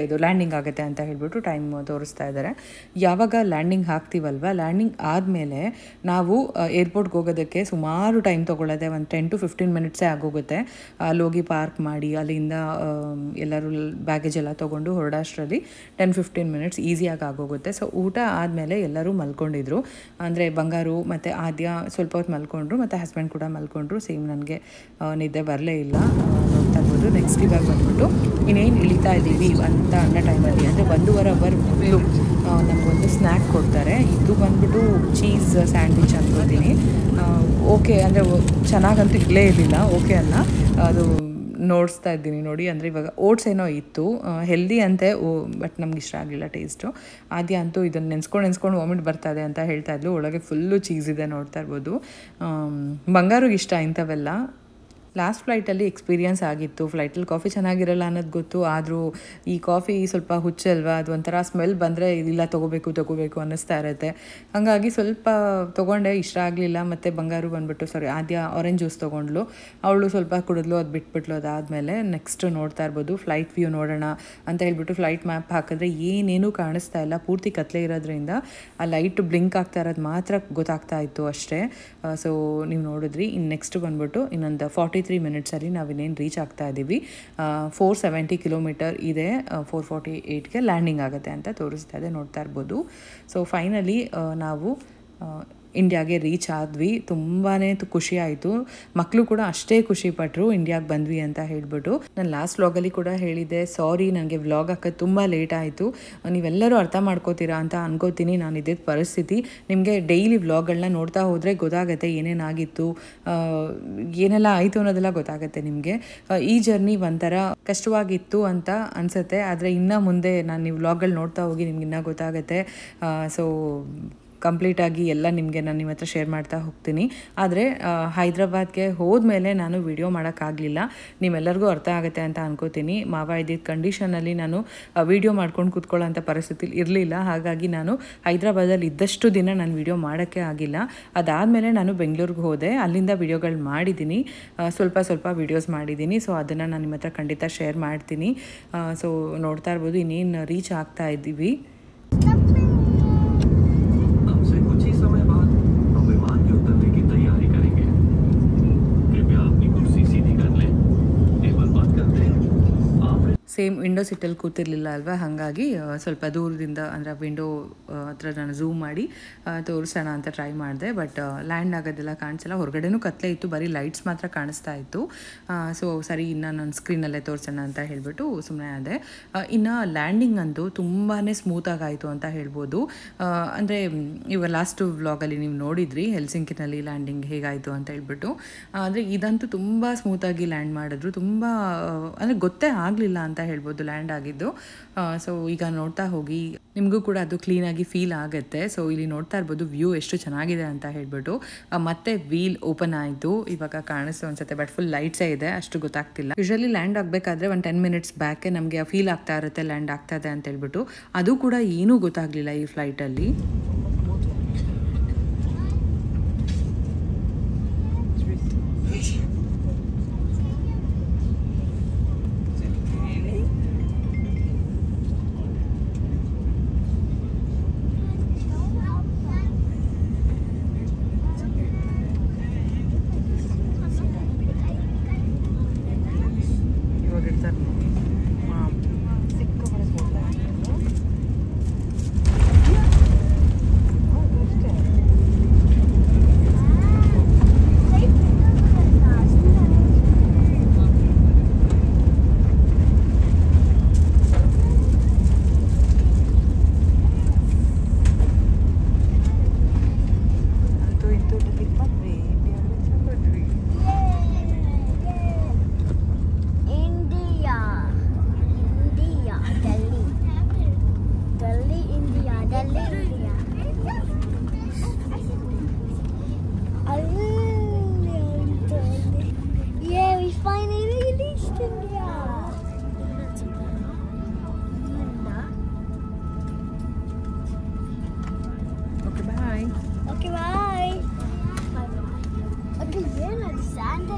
ಇದು ಲ್ಯಾಂಡಿಂಗ್ ಆಗುತ್ತೆ ಅಂತ ಹೇಳ್ಬಿಟ್ಟು ಟೈಮ್ ತೋರಿಸ್ತಾ ಇದ್ದಾರೆ. ಯಾವಾಗ ಲ್ಯಾಂಡಿಂಗ್ ಹಾಕ್ತೀವಲ್ವ, ಲ್ಯಾಂಡಿಂಗ್ ಆದಮೇಲೆ ನಾವು ಏರ್ಪೋರ್ಟ್ಗೆ ಹೋಗೋದಕ್ಕೆ ಸುಮಾರು ಟೈಮ್ ತೊಗೊಳ್ಳೋದೆ. ಒಂದು 10 to 15 minutes ಆಗೋಗುತ್ತೆ. ಅಲ್ಲಿ ಹೋಗಿ ಪಾರ್ಕ್ ಮಾಡಿ ಅಲ್ಲಿಂದ ಎಲ್ಲರೂ ಬ್ಯಾಗೇಜ್ ಎಲ್ಲ ತೊಗೊಂಡು ಹೊರಡೋಷ್ಟರಲ್ಲಿ 10-15 minutes ಈಸಿಯಾಗಿ ಆಗೋಗುತ್ತೆ. ಸೊ ಊಟ ಆದಮೇಲೆ ಎಲ್ಲರೂ ಮಲ್ಕೊಂಡಿದ್ರು. ಅಂದರೆ ಬಂಗಾರು ಮತ್ತು ಆದ್ಯ ಸ್ವಲ್ಪ ಹೊತ್ತು ಮಲ್ಕೊಂಡ್ರು, ಮತ್ತು ಹಸ್ಬೆಂಡ್ ಕೂಡ ಮಲ್ಕೊಂಡ್ರು. ಸೇಮ್ ನನಗೆ ನಿದ್ದೆ ಬರಲೇ ಇಲ್ಲ. ನೋಡ್ತಾ ಇರ್ಬೋದು. ನೆಕ್ಸ್ಟ್ ಇವಾಗ ಬಂದ್ಬಿಟ್ಟು ಇನ್ನೇನು ಇಳಿತಾ ಇದ್ದೀವಿ ಅಂತ ಅನ್ನೋ ಟೈಮಲ್ಲಿ, ಅಂದರೆ 1.5 hour ಮೊದಲು ನಮಗೊಂದು ಸ್ನ್ಯಾಕ್ ಕೊಡ್ತಾರೆ. ಇದು ಬಂದ್ಬಿಟ್ಟು ಚೀಸ್ ಸ್ಯಾಂಡ್ವಿಚ್ ಅನ್ಕೋತೀನಿ. ಓಕೆ, ಅಂದರೆ ಚೆನ್ನಾಗಂತೂ ಇಲ್ಲೇ ಇರಲಿಲ್ಲ. ಓಕೆ ಅಲ್ಲ, ಅದು ನೋಡಿಸ್ತಾ ಇದ್ದೀನಿ ನೋಡಿ. ಅಂದರೆ ಇವಾಗ ಓಟ್ಸ್ ಏನೋ ಇತ್ತು, ಹೆಲ್ದಿ ಅಂತೆ, ಬಟ್ ನಮ್ಗೆ ಇಷ್ಟ ಆಗಲಿಲ್ಲ ಟೇಸ್ಟು. ಆದ್ಯ ಅಂತೂ ಇದನ್ನು ನೆನೆಸ್ಕೊಂಡು ವಾಮಿಟ್ ಬರ್ತಾಯಿದೆ ಅಂತ ಹೇಳ್ತಾ ಇದ್ಲು. ಒಳಗೆ ಫುಲ್ಲು ಚೀಸ್ ಇದೆ, ನೋಡ್ತಾ ಇರ್ಬೋದು. ಬಂಗಾರಿಗೆ ಇಷ್ಟ ಇಂಥವೆಲ್ಲ. ಲಾಸ್ಟ್ ಫ್ಲೈಟಲ್ಲಿ ಎಕ್ಸ್ಪೀರಿಯನ್ಸ್ ಆಗಿತ್ತು. ಫ್ಲೈಟಲ್ಲಿ ಕಾಫಿ ಚೆನ್ನಾಗಿರಲ್ಲ ಅನ್ನೋದು ಗೊತ್ತು. ಆದರೂ ಈ ಕಾಫಿ ಸ್ವಲ್ಪ ಹುಚ್ಚಲ್ವಾ, ಅದು ಒಂಥರ ಸ್ಮೆಲ್ ಬಂದರೆ ಇಲ್ಲ ತೊಗೋಬೇಕು ಅನ್ನಿಸ್ತಾ ಇರುತ್ತೆ. ಹಾಗಾಗಿ ಸ್ವಲ್ಪ ತೊಗೊಂಡೆ, ಇಷ್ಟ ಆಗಲಿಲ್ಲ. ಮತ್ತು ಬಂಗಾರು ಬಂದುಬಿಟ್ಟು ಆದ್ಯ ಆರೆಂಜ್ ಜ್ಯೂಸ್ ತೊಗೊಂಡ್ಲು. ಅವಳು ಸ್ವಲ್ಪ ಕುಡಿದ್ಲು, ಅದು ಬಿಟ್ಬಿಟ್ಲು. ಅದಾದಮೇಲೆ ನೆಕ್ಸ್ಟ್ ನೋಡ್ತಾ ಇರ್ಬೋದು ಫ್ಲೈಟ್ ವ್ಯೂ ನೋಡೋಣ ಅಂತ ಹೇಳ್ಬಿಟ್ಟು ಫ್ಲೈಟ್ ಮ್ಯಾಪ್ ಹಾಕಿದ್ರೆ ಏನೇನೂ ಕಾಣಿಸ್ತಾ ಇಲ್ಲ. ಪೂರ್ತಿ ಕತ್ಲೆ ಇರೋದ್ರಿಂದ ಆ ಲೈಟ್ ಬ್ಲಿಂಕ್ ಆಗ್ತಾ ಇರೋದು ಮಾತ್ರ ಗೊತ್ತಾಗ್ತಾ ಇತ್ತು ಅಷ್ಟೇ. ಸೊ ನೀವು ನೋಡಿದ್ರಿ. ಇನ್ನು ನೆಕ್ಸ್ಟ್ ಬಂದುಬಿಟ್ಟು ಇನ್ನೊಂದು 43 minutesಲ್ಲಿ ನಾವಿನ್ನೇನು ರೀಚ್ ಆಗ್ತಾ ಇದ್ದೀವಿ. 470 ಕಿಲೋಮೀಟರ್ ಇದೆ. 448ಗೆ ಲ್ಯಾಂಡಿಂಗ್ ಆಗುತ್ತೆ ಅಂತ ತೋರಿಸ್ತಾ ಇದೆ, ನೋಡ್ತಾ ಇರ್ಬೋದು. ಸೊ ಫೈನಲಿ ನಾವು ಇಂಡಿಯಾಗೆ ರೀಚ್ ಆದ್ವಿ. ತುಂಬಾ ಖುಷಿ ಆಯಿತು. ಮಕ್ಕಳು ಕೂಡ ಅಷ್ಟೇ ಖುಷಿ ಪಟ್ಟರು ಇಂಡಿಯಾಗೆ ಬಂದ್ವಿ ಅಂತ ಹೇಳ್ಬಿಟ್ಟು. ನಾನು ಲಾಸ್ಟ್ ವ್ಲಾಗಲ್ಲಿ ಕೂಡ ಹೇಳಿದ್ದೆ, ಸಾರಿ ನನಗೆ ವ್ಲಾಗ್ ಹಾಕೋದು ತುಂಬ ಲೇಟ್ ಆಯಿತು, ನೀವೆಲ್ಲರೂ ಅರ್ಥ ಮಾಡ್ಕೋತೀರಾ ಅಂತ ಅನ್ಕೋತೀನಿ. ನಾನು ಇದ್ದಿದ್ದ ಪರಿಸ್ಥಿತಿ. ನಿಮಗೆ ಡೈಲಿ ವ್ಲಾಗ್ಗಳನ್ನ ನೋಡ್ತಾ ಹೋದರೆ ಗೊತ್ತಾಗುತ್ತೆ ಏನೇನಾಗಿತ್ತು, ಏನೆಲ್ಲ ಆಯಿತು ಅನ್ನೋದೆಲ್ಲ ಗೊತ್ತಾಗುತ್ತೆ ನಿಮಗೆ. ಈ ಜರ್ನಿ ಒಂಥರ ಕಷ್ಟವಾಗಿತ್ತು ಅಂತ ಅನಿಸುತ್ತೆ, ಆದರೆ ಇನ್ನು ಮುಂದೆ ನಾನು ನೀವು ವ್ಲಾಗ್ಗಳು ನೋಡ್ತಾ ಹೋಗಿ ನಿಮ್ಗೆ ಇನ್ನೂ ಗೊತ್ತಾಗುತ್ತೆ. ಸೊ ಕಂಪ್ಲೀಟಾಗಿ ಎಲ್ಲ ನಿಮಗೆ ನಾನು ನಿಮ್ಮ ಹತ್ರ ಶೇರ್ ಮಾಡ್ತಾ ಹೋಗ್ತೀನಿ. ಆದರೆ ಹೈದ್ರಾಬಾದ್ಗೆ ಹೋದ್ಮೇಲೆ ನಾನು ವಿಡಿಯೋ ಮಾಡೋಕ್ಕಾಗಲಿಲ್ಲ. ನೀವೆಲ್ಲರಿಗೂ ಅರ್ಥ ಆಗುತ್ತೆ ಅಂತ ಅನ್ಕೋತೀನಿ. ಮಾವ ಇದ್ದಿದ್ದ ಕಂಡೀಷನಲ್ಲಿ ನಾನು ವಿಡಿಯೋ ಮಾಡ್ಕೊಂಡು ಕೂತ್ಕೊಳ್ಳೋಂಥ ಪರಿಸ್ಥಿತಿಲಿ ಇರಲಿಲ್ಲ. ಹಾಗಾಗಿ ನಾನು ಹೈದ್ರಾಬಾದಲ್ಲಿ ಇದ್ದಷ್ಟು ದಿನ ನಾನು ವಿಡಿಯೋ ಮಾಡೋಕ್ಕೆ ಆಗಿಲ್ಲ. ಅದಾದಮೇಲೆ ನಾನು ಬೆಂಗಳೂರಿಗೆ ಹೋದೆ, ಅಲ್ಲಿಂದ ವಿಡಿಯೋಗಳು ಮಾಡಿದ್ದೀನಿ, ಸ್ವಲ್ಪ ವಿಡಿಯೋಸ್ ಮಾಡಿದ್ದೀನಿ. ಸೊ ಅದನ್ನು ನಾನು ನಿಮ್ಮ ಹತ್ರ ಖಂಡಿತ ಶೇರ್ ಮಾಡ್ತೀನಿ. ಸೊ ನೋಡ್ತಾ ಇರ್ಬೋದು ಇನ್ನೇನು ರೀಚ್ ಆಗ್ತಾ ಇದ್ದೀವಿ. ಸೇಮ್ ವಿಂಡೋ ಸೀಟಲ್ಲಿ ಕೂತಿರ್ಲಿಲ್ಲ ಅಲ್ವಾ, ಹಾಗಾಗಿ ಸ್ವಲ್ಪ ದೂರದಿಂದ ಅಂದರೆ ವಿಂಡೋ ಹತ್ರ ನಾನು ಝೂಮ್ ಮಾಡಿ ತೋರಿಸೋಣ ಅಂತ ಟ್ರೈ ಮಾಡಿದೆ. ಬಟ್ ಲ್ಯಾಂಡ್ ಆಗೋದೆಲ್ಲ ಕಾಣಿಸಲ್ಲ, ಹೊರಗಡೆನೂ ಕತ್ಲೆ ಇತ್ತು, ಬರೀ ಲೈಟ್ಸ್ ಮಾತ್ರ ಕಾಣಿಸ್ತಾ ಇತ್ತು. ಸೊ ಸರಿ ಇನ್ನು ನಾನು ಸ್ಕ್ರೀನಲ್ಲೇ ತೋರಿಸೋಣ ಅಂತ ಹೇಳಿಬಿಟ್ಟು ಸುಮ್ಮನೆ ಆದೆ. ಇನ್ನು ಲ್ಯಾಂಡಿಂಗ್ ಅಂತೂ ತುಂಬಾ ಸ್ಮೂತಾಗಿ ಆಯಿತು ಅಂತ ಹೇಳ್ಬೋದು. ಅಂದರೆ ಇವಾಗ ಲಾಸ್ಟ್ ವ್ಲಾಗಲ್ಲಿ ನೀವು ನೋಡಿದ್ರಿ ಹೆಲ್ಸಿಂಕಿನಲ್ಲಿ ಲ್ಯಾಂಡಿಂಗ್ ಹೇಗಾಯಿತು ಅಂತ ಹೇಳ್ಬಿಟ್ಟು. ಆದರೆ ಇದಂತೂ ತುಂಬ ಸ್ಮೂತಾಗಿ ಲ್ಯಾಂಡ್ ಮಾಡಿದ್ರು, ತುಂಬ ಅಂದರೆ ಗೊತ್ತೇ ಆಗಲಿಲ್ಲ ಅಂತ ಹೇಳ್ಬೋದು ಲ್ಯಾಂಡ್ ಆಗಿದ್ದು. ಸೊ ಈಗ ನೋಡ್ತಾ ಹೋಗಿ ನಿಮಗೂ ಕೂಡ ಅದು ಕ್ಲೀನಾಗಿ ಫೀಲ್ ಆಗುತ್ತೆ. ಸೊ ಇಲ್ಲಿ ನೋಡ್ತಾ ಇರ್ಬೋದು ವ್ಯೂ ಎಷ್ಟು ಚೆನ್ನಾಗಿದೆ ಅಂತ ಹೇಳ್ಬಿಟ್ಟು. ಮತ್ತೆ ವೀಲ್ ಓಪನ್ ಆಯಿತು, ಇವಾಗ ಕಾಣಿಸ್ತು ಅನ್ಸುತ್ತೆ, ಬಟ್ ಫುಲ್ ಲೈಟ್ಸೇ ಇದೆ, ಅಷ್ಟು ಗೊತ್ತಾಗ್ತಿಲ್ಲ. ಯೂಶಲಿ ಲ್ಯಾಂಡ್ ಆಗಬೇಕಾದ್ರೆ ಒಂದು 10 ಮಿನಿಟ್ಸ್ ಬ್ಯಾಕೆ ನಮಗೆ ಫೀಲ್ ಆಗ್ತಾ ಇರುತ್ತೆ ಲ್ಯಾಂಡ್ ಆಗ್ತಾ ಇದೆ ಅಂತ ಹೇಳ್ಬಿಟ್ಟು. ಅದು ಕೂಡ ಏನೂ ಗೊತ್ತಾಗಲಿಲ್ಲ ಈ ಫ್ಲೈಟಲ್ಲಿ. Okay, bye. Okay, yeah, Santa.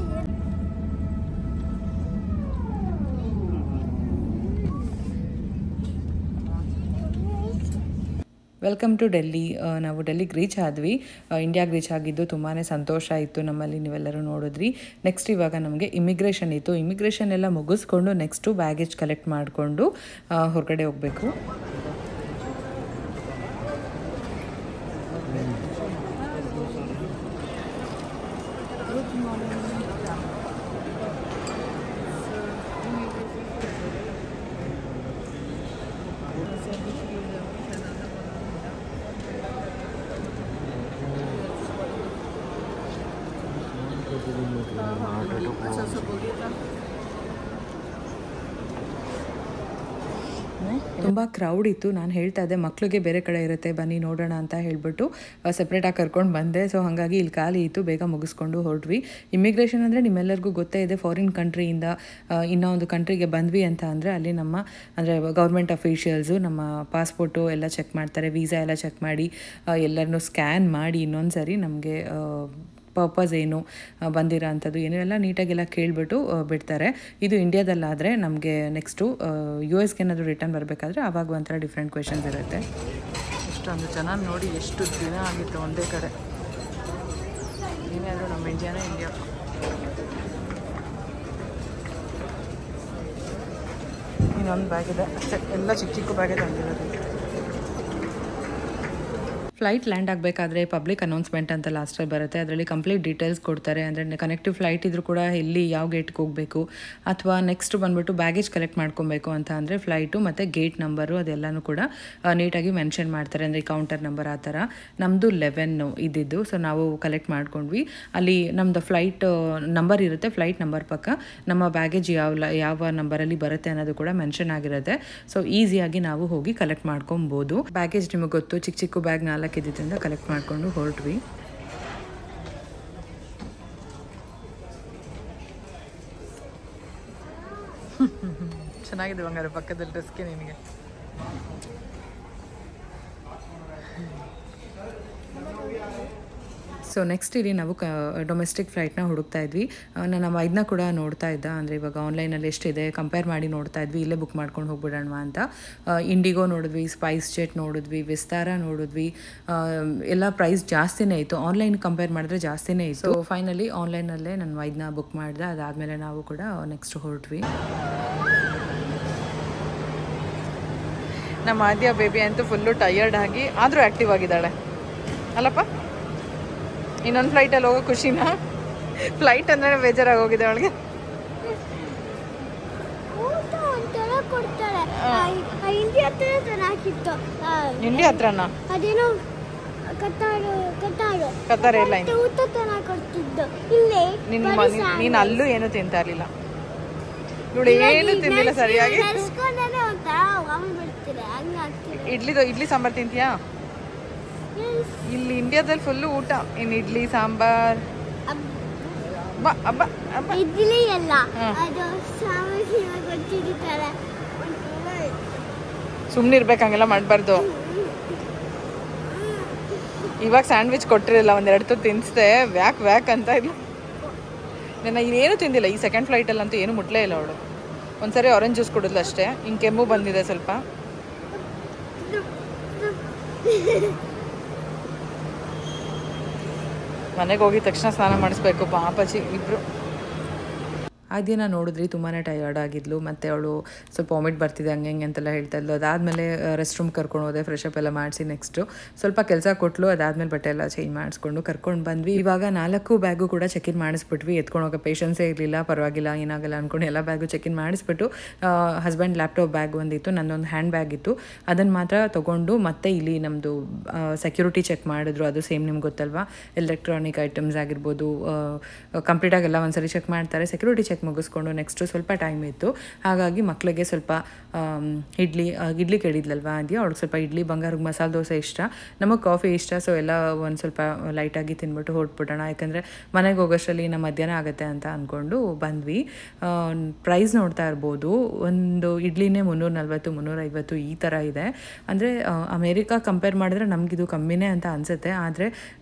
Welcome to Delhi. ನಾವು ಡೆಲ್ಲಿಗೆ ರೀಚ್ ಆದ್ವಿ. ಇಂಡಿಯಾಗೆ ರೀಚ್ ಆಗಿದ್ದು ತುಂಬಾ ಸಂತೋಷ ಇತ್ತು ನಮ್ಮಲ್ಲಿ, ನೀವೆಲ್ಲರೂ ನೋಡಿದ್ರಿ. ನೆಕ್ಸ್ಟ್ ಇವಾಗ ನಮಗೆ ಇಮಿಗ್ರೇಷನ್ ಇತ್ತು. ಇಮಿಗ್ರೇಷನ್ ಎಲ್ಲ ಮುಗಿಸ್ಕೊಂಡು ನೆಕ್ಸ್ಟು ಬ್ಯಾಗೇಜ್ ಕಲೆಕ್ಟ್ ಮಾಡಿಕೊಂಡು ಹೊರಗಡೆ ಹೋಗಬೇಕು. ತುಂಬ ಕ್ರೌಡ್ ಇತ್ತು. ನಾನು ಹೇಳ್ತಾ ಇದ್ದೆ ಮಕ್ಕಳಿಗೆ ಬೇರೆ ಕಡೆ ಇರುತ್ತೆ ಬನ್ನಿ ನೋಡೋಣ ಅಂತ ಹೇಳ್ಬಿಟ್ಟು ಸಪ್ರೇಟಾಗಿ ಕರ್ಕೊಂಡು ಬಂದೆ. ಸೊ ಹಾಗಾಗಿ ಇಲ್ಲಿ ಖಾಲಿ ಇತ್ತು, ಬೇಗ ಮುಗಿಸ್ಕೊಂಡು ಹೊರಟ್ವಿ. ಇಮಿಗ್ರೇಷನ್ ಅಂದರೆ ನಿಮ್ಮೆಲ್ಲರಿಗೂ ಗೊತ್ತೇ ಇದೆ, ಫಾರಿನ್ ಕಂಟ್ರಿಯಿಂದ ಇನ್ನೂ ಒಂದು ಕಂಟ್ರಿಗೆ ಬಂದ್ವಿ ಅಂತ ಅಂದರೆ ಅಲ್ಲಿ ನಮ್ಮ ಅಂದರೆ ಗೌರ್ಮೆಂಟ್ ಅಫಿಷಿಯಲ್ಸು ನಮ್ಮ ಪಾಸ್ಪೋರ್ಟು ಎಲ್ಲ ಚೆಕ್ ಮಾಡ್ತಾರೆ, ವೀಸಾ ಎಲ್ಲ ಚೆಕ್ ಮಾಡಿ ಎಲ್ಲರನ್ನೂ ಸ್ಕ್ಯಾನ್ ಮಾಡಿ ಇನ್ನೊಂದು ಸರಿ ನಮಗೆ ಪರ್ಪಸ್ ಏನು ಬಂದಿರೋ ಅಂಥದ್ದು ಏನೆಲ್ಲ ನೀಟಾಗೆಲ್ಲ ಕೇಳಿಬಿಟ್ಟು ಬಿಡ್ತಾರೆ. ಇದು ಇಂಡಿಯಾದಲ್ಲಾದರೆ ನಮಗೆ ನೆಕ್ಸ್ಟು US ಏನಾದರೂ ರಿಟರ್ನ್ ಬರಬೇಕಾದ್ರೆ ಆವಾಗ ಒಂಥರ ಡಿಫ್ರೆಂಟ್ ಕ್ವೆಶನ್ಸ್ ಇರುತ್ತೆ. ಇಷ್ಟೊಂದು ಜನ ನೋಡಿ ಎಷ್ಟು ದಿನ ಆಗಿತ್ತು ಒಂದೇ ಕಡೆ. ಏನಾದರೂ ನಮ್ಮ ಇಂಡಿಯಾನೇ ಇಂಡಿಯಾ. ಇನ್ನೊಂದು ಬ್ಯಾಗ್ ಇದೆ ಅಷ್ಟೇ, ಎಲ್ಲ ಚಿಕ್ಕ ಚಿಕ್ಕ ಬ್ಯಾಗೇ ತಂದಿರೋದು. ಫ್ಲೈಟ್ ಲ್ಯಾಂಡ್ ಆಗಬೇಕಾದ್ರೆ ಪಬ್ಲಿಕ್ ಅನೌನ್ಸ್ಮೆಂಟ್ ಅಂತ ಲಾಸ್ಟಲ್ಲಿ ಬರುತ್ತೆ. ಅದರಲ್ಲಿ ಕಂಪ್ಲೀಟ್ ಡೀಟೇಲ್ಸ್ ಕೊಡ್ತಾರೆ. ಅಂದರೆ ಕನೆಕ್ಟಿವ್ ಫ್ಲೈಟ್ ಇದ್ರೂ ಕೂಡ ಎಲ್ಲಿ ಯಾವ ಗೇಟ್ಗೆ ಹೋಗಬೇಕು ಅಥವಾ ನೆಕ್ಸ್ಟ್ ಬಂದುಬಿಟ್ಟು ಬ್ಯಾಗೇಜ್ ಕಲೆಕ್ಟ್ ಮಾಡ್ಕೊಬೇಕು ಅಂತ ಅಂದರೆ ಫ್ಲೈಟು ಮತ್ತು ಗೇಟ್ ನಂಬರು ಅದೆಲ್ಲನೂ ಕೂಡ ನೀಟಾಗಿ ಮೆನ್ಷನ್ ಮಾಡ್ತಾರೆ. ಅಂದರೆ ಕೌಂಟರ್ ನಂಬರ್ ಆ ಥರ. ನಮ್ಮದು 11 ಇದ್ದಿದ್ದು. ಸೊ ನಾವು ಕಲೆಕ್ಟ್ ಮಾಡ್ಕೊಂಡ್ವಿ. ಅಲ್ಲಿ ನಮ್ಮದು ಫ್ಲೈಟ್ ನಂಬರ್ ಇರುತ್ತೆ. ಫ್ಲೈಟ್ ನಂಬರ್ ಪಕ್ಕ ನಮ್ಮ ಬ್ಯಾಗೇಜ್ ಯಾವ ನಂಬರಲ್ಲಿ ಬರುತ್ತೆ ಅನ್ನೋದು ಕೂಡ ಮೆನ್ಷನ್ ಆಗಿರುತ್ತೆ. ಸೊ ಈಸಿಯಾಗಿ ನಾವು ಹೋಗಿ ಕಲೆಕ್ಟ್ ಮಾಡ್ಕೊಬೋದು. ಬ್ಯಾಗೇಜ್ ನಿಮಗೆ ಗೊತ್ತು, ಚಿಕ್ಕ ಚಿಕ್ಕ ಬ್ಯಾಗ್ 4 ಇದ್ದಿದ್ದರಿಂದ ಕಲೆಕ್ಟ್ ಮಾಡಿಕೊಂಡು ಹೊರಟ್ವಿ. ಚೆನ್ನಾಗಿದೆ ಬಂಗಾರ, ಪಕ್ಕದಲ್ಲಿ ಡ್ರೆಸ್ಗೆ ನಿನಗೆ. ಸೊ ನೆಕ್ಸ್ಟ್ ಇಲ್ಲಿ ನಾವು ಡೊಮೆಸ್ಟಿಕ್ ಫ್ಲೈಟ್ನ ಹುಡುಕ್ತಾ ಇದ್ವಿ. ನಮ್ಮ ಇದನ್ನ ಕೂಡ ನೋಡ್ತಾ ಇದ್ದ. ಅಂದರೆ ಇವಾಗ ಆನ್ಲೈನಲ್ಲಿ ಎಷ್ಟಿದೆ ಕಂಪೇರ್ ಮಾಡಿ ನೋಡ್ತಾ ಇದ್ವಿ, ಇಲ್ಲೇ ಬುಕ್ ಮಾಡ್ಕೊಂಡು ಹೋಗ್ಬಿಡೋಣ ಅಂತ. ಇಂಡಿಗೋ ನೋಡಿದ್ವಿ, ಸ್ಪೈಸ್ ಜೆಟ್ ನೋಡಿದ್ವಿ, ವಿಸ್ತಾರ ನೋಡಿದ್ವಿ. ಎಲ್ಲ ಪ್ರೈಸ್ ಜಾಸ್ತಿನೇ ಇತ್ತು. ಆನ್ಲೈನ್ ಕಂಪೇರ್ ಮಾಡಿದ್ರೆ ಜಾಸ್ತಿನೇ ಇತ್ತು. ಸೊ ಫೈನಲಿ ಆನ್ಲೈನಲ್ಲೇ ನನ್ನ ಇದನ್ನ ಬುಕ್ ಮಾಡಿದೆ. ಅದಾದಮೇಲೆ ನಾವು ಕೂಡ ನೆಕ್ಸ್ಟ್ ಹೊರಟ್ವಿ. ನಮ್ಮ ಆದ್ಯ ಬೇಬಿ ಅಂತೂ ಫುಲ್ಲು ಟಯರ್ಡ್ ಆಗಿ ಆದರೂ ಆ್ಯಕ್ಟಿವ್ ಆಗಿದ್ದಾಳೆ ಅಲ್ಲಪ್ಪ. ಇನ್ನೊಂದು ಫ್ಲೈಟಲ್ಲಿ ಹೋಗೋ ಖುಷಿನ, ಫ್ಲೈಟ್ ಅಂದರೆ ಬೇಜಾರಾಗಿ ಹೋಗಿದೆ ಅವಳಿಗೆ. ಇಂಡಿಯಾ ಹತ್ರನಾ? ಅದೇನೋ ಕತಾರ್ ಏರ್ಲೈನ್. ನೀನು ಅಲ್ಲೂ ಏನು ತಿಂತಾ ಇರಲಿಲ್ಲ. ಇವಳು ಏನು ತಿಂದಿಲ್ಲ ಸರಿಯಾಗಿ. ಇಡ್ಲಿ ಸಾಂಬಾರ್ ತಿಂತೀಯಾ? ಇಲ್ಲಿ ಇಂಡಿಯಾದಲ್ಲಿ ಫುಲ್ಲು ಊಟ. ಇನ್ನು ಇಡ್ಲಿ ಸಾಂಬಾರ್ ಇಡ್ಲಿ ಎಲ್ಲ ಸುಮ್ಮನೆ ಇರ್ಬೇಕಂಗೆಲ್ಲ ಮಾಡಬಾರ್ದು. ಇವಾಗ ಸ್ಯಾಂಡ್ವಿಚ್ ಕೊಟ್ಟಿರಲಿಲ್ಲ, ಒಂದೆರಡು ತುತ್ತು ತಿನ್ನಿಸ್ದೆ. ವ್ಯಾಕ್ ಅಂತ ಇಲ್ಲ. ನಾನು ಇನ್ನೇನು ತಿಂದಿಲ್ಲ. ಈ ಸೆಕೆಂಡ್ ಫ್ಲೈಟಲ್ಲಂತೂ ಏನು ಮುಟ್ಲೇ ಇಲ್ಲ ಅವಳು. ಒಂದ್ಸರಿ ಆರೆಂಜ್ ಜ್ಯೂಸ್ ಕುಡಿದ್ಲು ಅಷ್ಟೇ. ಹಿಂಗೆ ಕೆಮ್ಮು ಬಂದಿದೆ ಸ್ವಲ್ಪ. ಮನೆಗೆ ಹೋಗಿದ ತಕ್ಷಣ ಸ್ನಾನ ಮಾಡಿಸ್ಬೇಕು ಪಾಪಚಿ ಇಬ್ಬರು. ಆ ದಿನ ನೋಡಿದ್ರಿ ತುಂಬಾ ಟಯರ್ಡ್ ಆಗಿದ್ಲು. ಮತ್ತು ಅವಳು ಸ್ವಲ್ಪ ವಾಮಿಟ್ ಬರ್ತಿದೆ ಹಂಗೆ ಅಂತೆಲ್ಲ ಹೇಳ್ತಾ ಇದ್ಲು. ಅದಾದಮೇಲೆ ರೆಸ್ಟ್ ರೂಮ್ ಕರ್ಕೊಂಡು ಹೋದೆ, ಫ್ರೆಶ್ ಅಪ್ ಎಲ್ಲ ಮಾಡಿಸಿ ನೆಕ್ಸ್ಟು ಸ್ವಲ್ಪ ಕೆಲಸ ಕೊಟ್ಟಲು. ಅದಾದಮೇಲೆ ಬಟ್ಟೆ ಎಲ್ಲ ಚೇಂಜ್ ಮಾಡಿಸ್ಕೊಂಡು ಕರ್ಕೊಂಡು ಬಂದ್ವಿ. ಇವಾಗ 4 ಬ್ಯಾಗು ಕೂಡ ಚೆಕ್ ಇನ್ ಮಾಡಿಸ್ಬಿಟ್ವಿ. ಎತ್ಕೊಂಡು ಹೋಗೋ ಪೇಷನ್ಸೇ ಇರಲಿಲ್ಲ. ಪರವಾಗಿಲ್ಲ ಏನಾಗಲ್ಲ ಅಂದ್ಕೊಂಡು ಎಲ್ಲ ಬ್ಯಾಗು ಚೆಕ್ ಇನ್ ಮಾಡಿಸ್ಬಿಟ್ಟು ಹಸ್ಬೆಂಡ್ ಲ್ಯಾಪ್ಟಾಪ್ ಬ್ಯಾಗ್ ಒಂದಿತ್ತು, ನನ್ನೊಂದು ಹ್ಯಾಂಡ್ ಬ್ಯಾಗ್ ಇತ್ತು, ಅದನ್ನು ಮಾತ್ರ ತೊಗೊಂಡು ಮತ್ತೆ ಇಲ್ಲಿ ನಮ್ಮದು ಸೆಕ್ಯೂರಿಟಿ ಚೆಕ್ ಮಾಡಿದ್ರು. ಅದು ಸೇಮ್ ನಿಮ್ಗೆ ಗೊತ್ತಲ್ವಾ, ಎಲೆಕ್ಟ್ರಾನಿಕ್ ಐಟಮ್ಸ್ ಆಗಿರ್ಬೋದು ಕಂಪ್ಲೀಟಾಗೆಲ್ಲ ಒಂದ್ಸರಿ ಚೆಕ್ ಮಾಡ್ತಾರೆ. ಸೆಕ್ಯೂರಿಟಿ ಚೆಕ್ ಮುಗಿಸ್ಕೊಂಡು ನೆಕ್ಸ್ಟು ಸ್ವಲ್ಪ ಟೈಮ್ ಇತ್ತು. ಹಾಗಾಗಿ ಮಕ್ಕಳಿಗೆ ಸ್ವಲ್ಪ ಇಡ್ಲಿ ಕೇಳಿದ್ಲಲ್ವಾ ಅದೆಯಾ, ಅವ್ಳಿಗೆ ಸ್ವಲ್ಪ ಇಡ್ಲಿ, ಬಂಗಾರಿಗೆ ಮಸಾಲೆ ದೋಸೆ ಇಷ್ಟ, ನಮಗೆ ಕಾಫಿ ಇಷ್ಟ. ಸೊ ಎಲ್ಲ ಒಂದು ಸ್ವಲ್ಪ ಲೈಟಾಗಿ ತಿಂದ್ಬಿಟ್ಟು ಹೊರಟ್ಬಿಡೋಣ. ಯಾಕಂದರೆ ಮನೆಗೆ ಹೋಗೋಷ್ಟರಲ್ಲಿ ನಮ್ಮ ಮಧ್ಯಾಹ್ನ ಆಗುತ್ತೆ ಅಂತ ಅಂದ್ಕೊಂಡು ಬಂದ್ವಿ. ಪ್ರೈಸ್ ನೋಡ್ತಾ ಇರ್ಬೋದು, ಒಂದು ಇಡ್ಲಿನೇ 340 350 ಈ ಥರ ಇದೆ. ಅಂದರೆ ಅಮೇರಿಕಾ ಕಂಪೇರ್ ಮಾಡಿದ್ರೆ ನಮಗಿದು ಕಮ್ಮಿನೇ ಅಂತ ಅನಿಸುತ್ತೆ. ಆದರೆ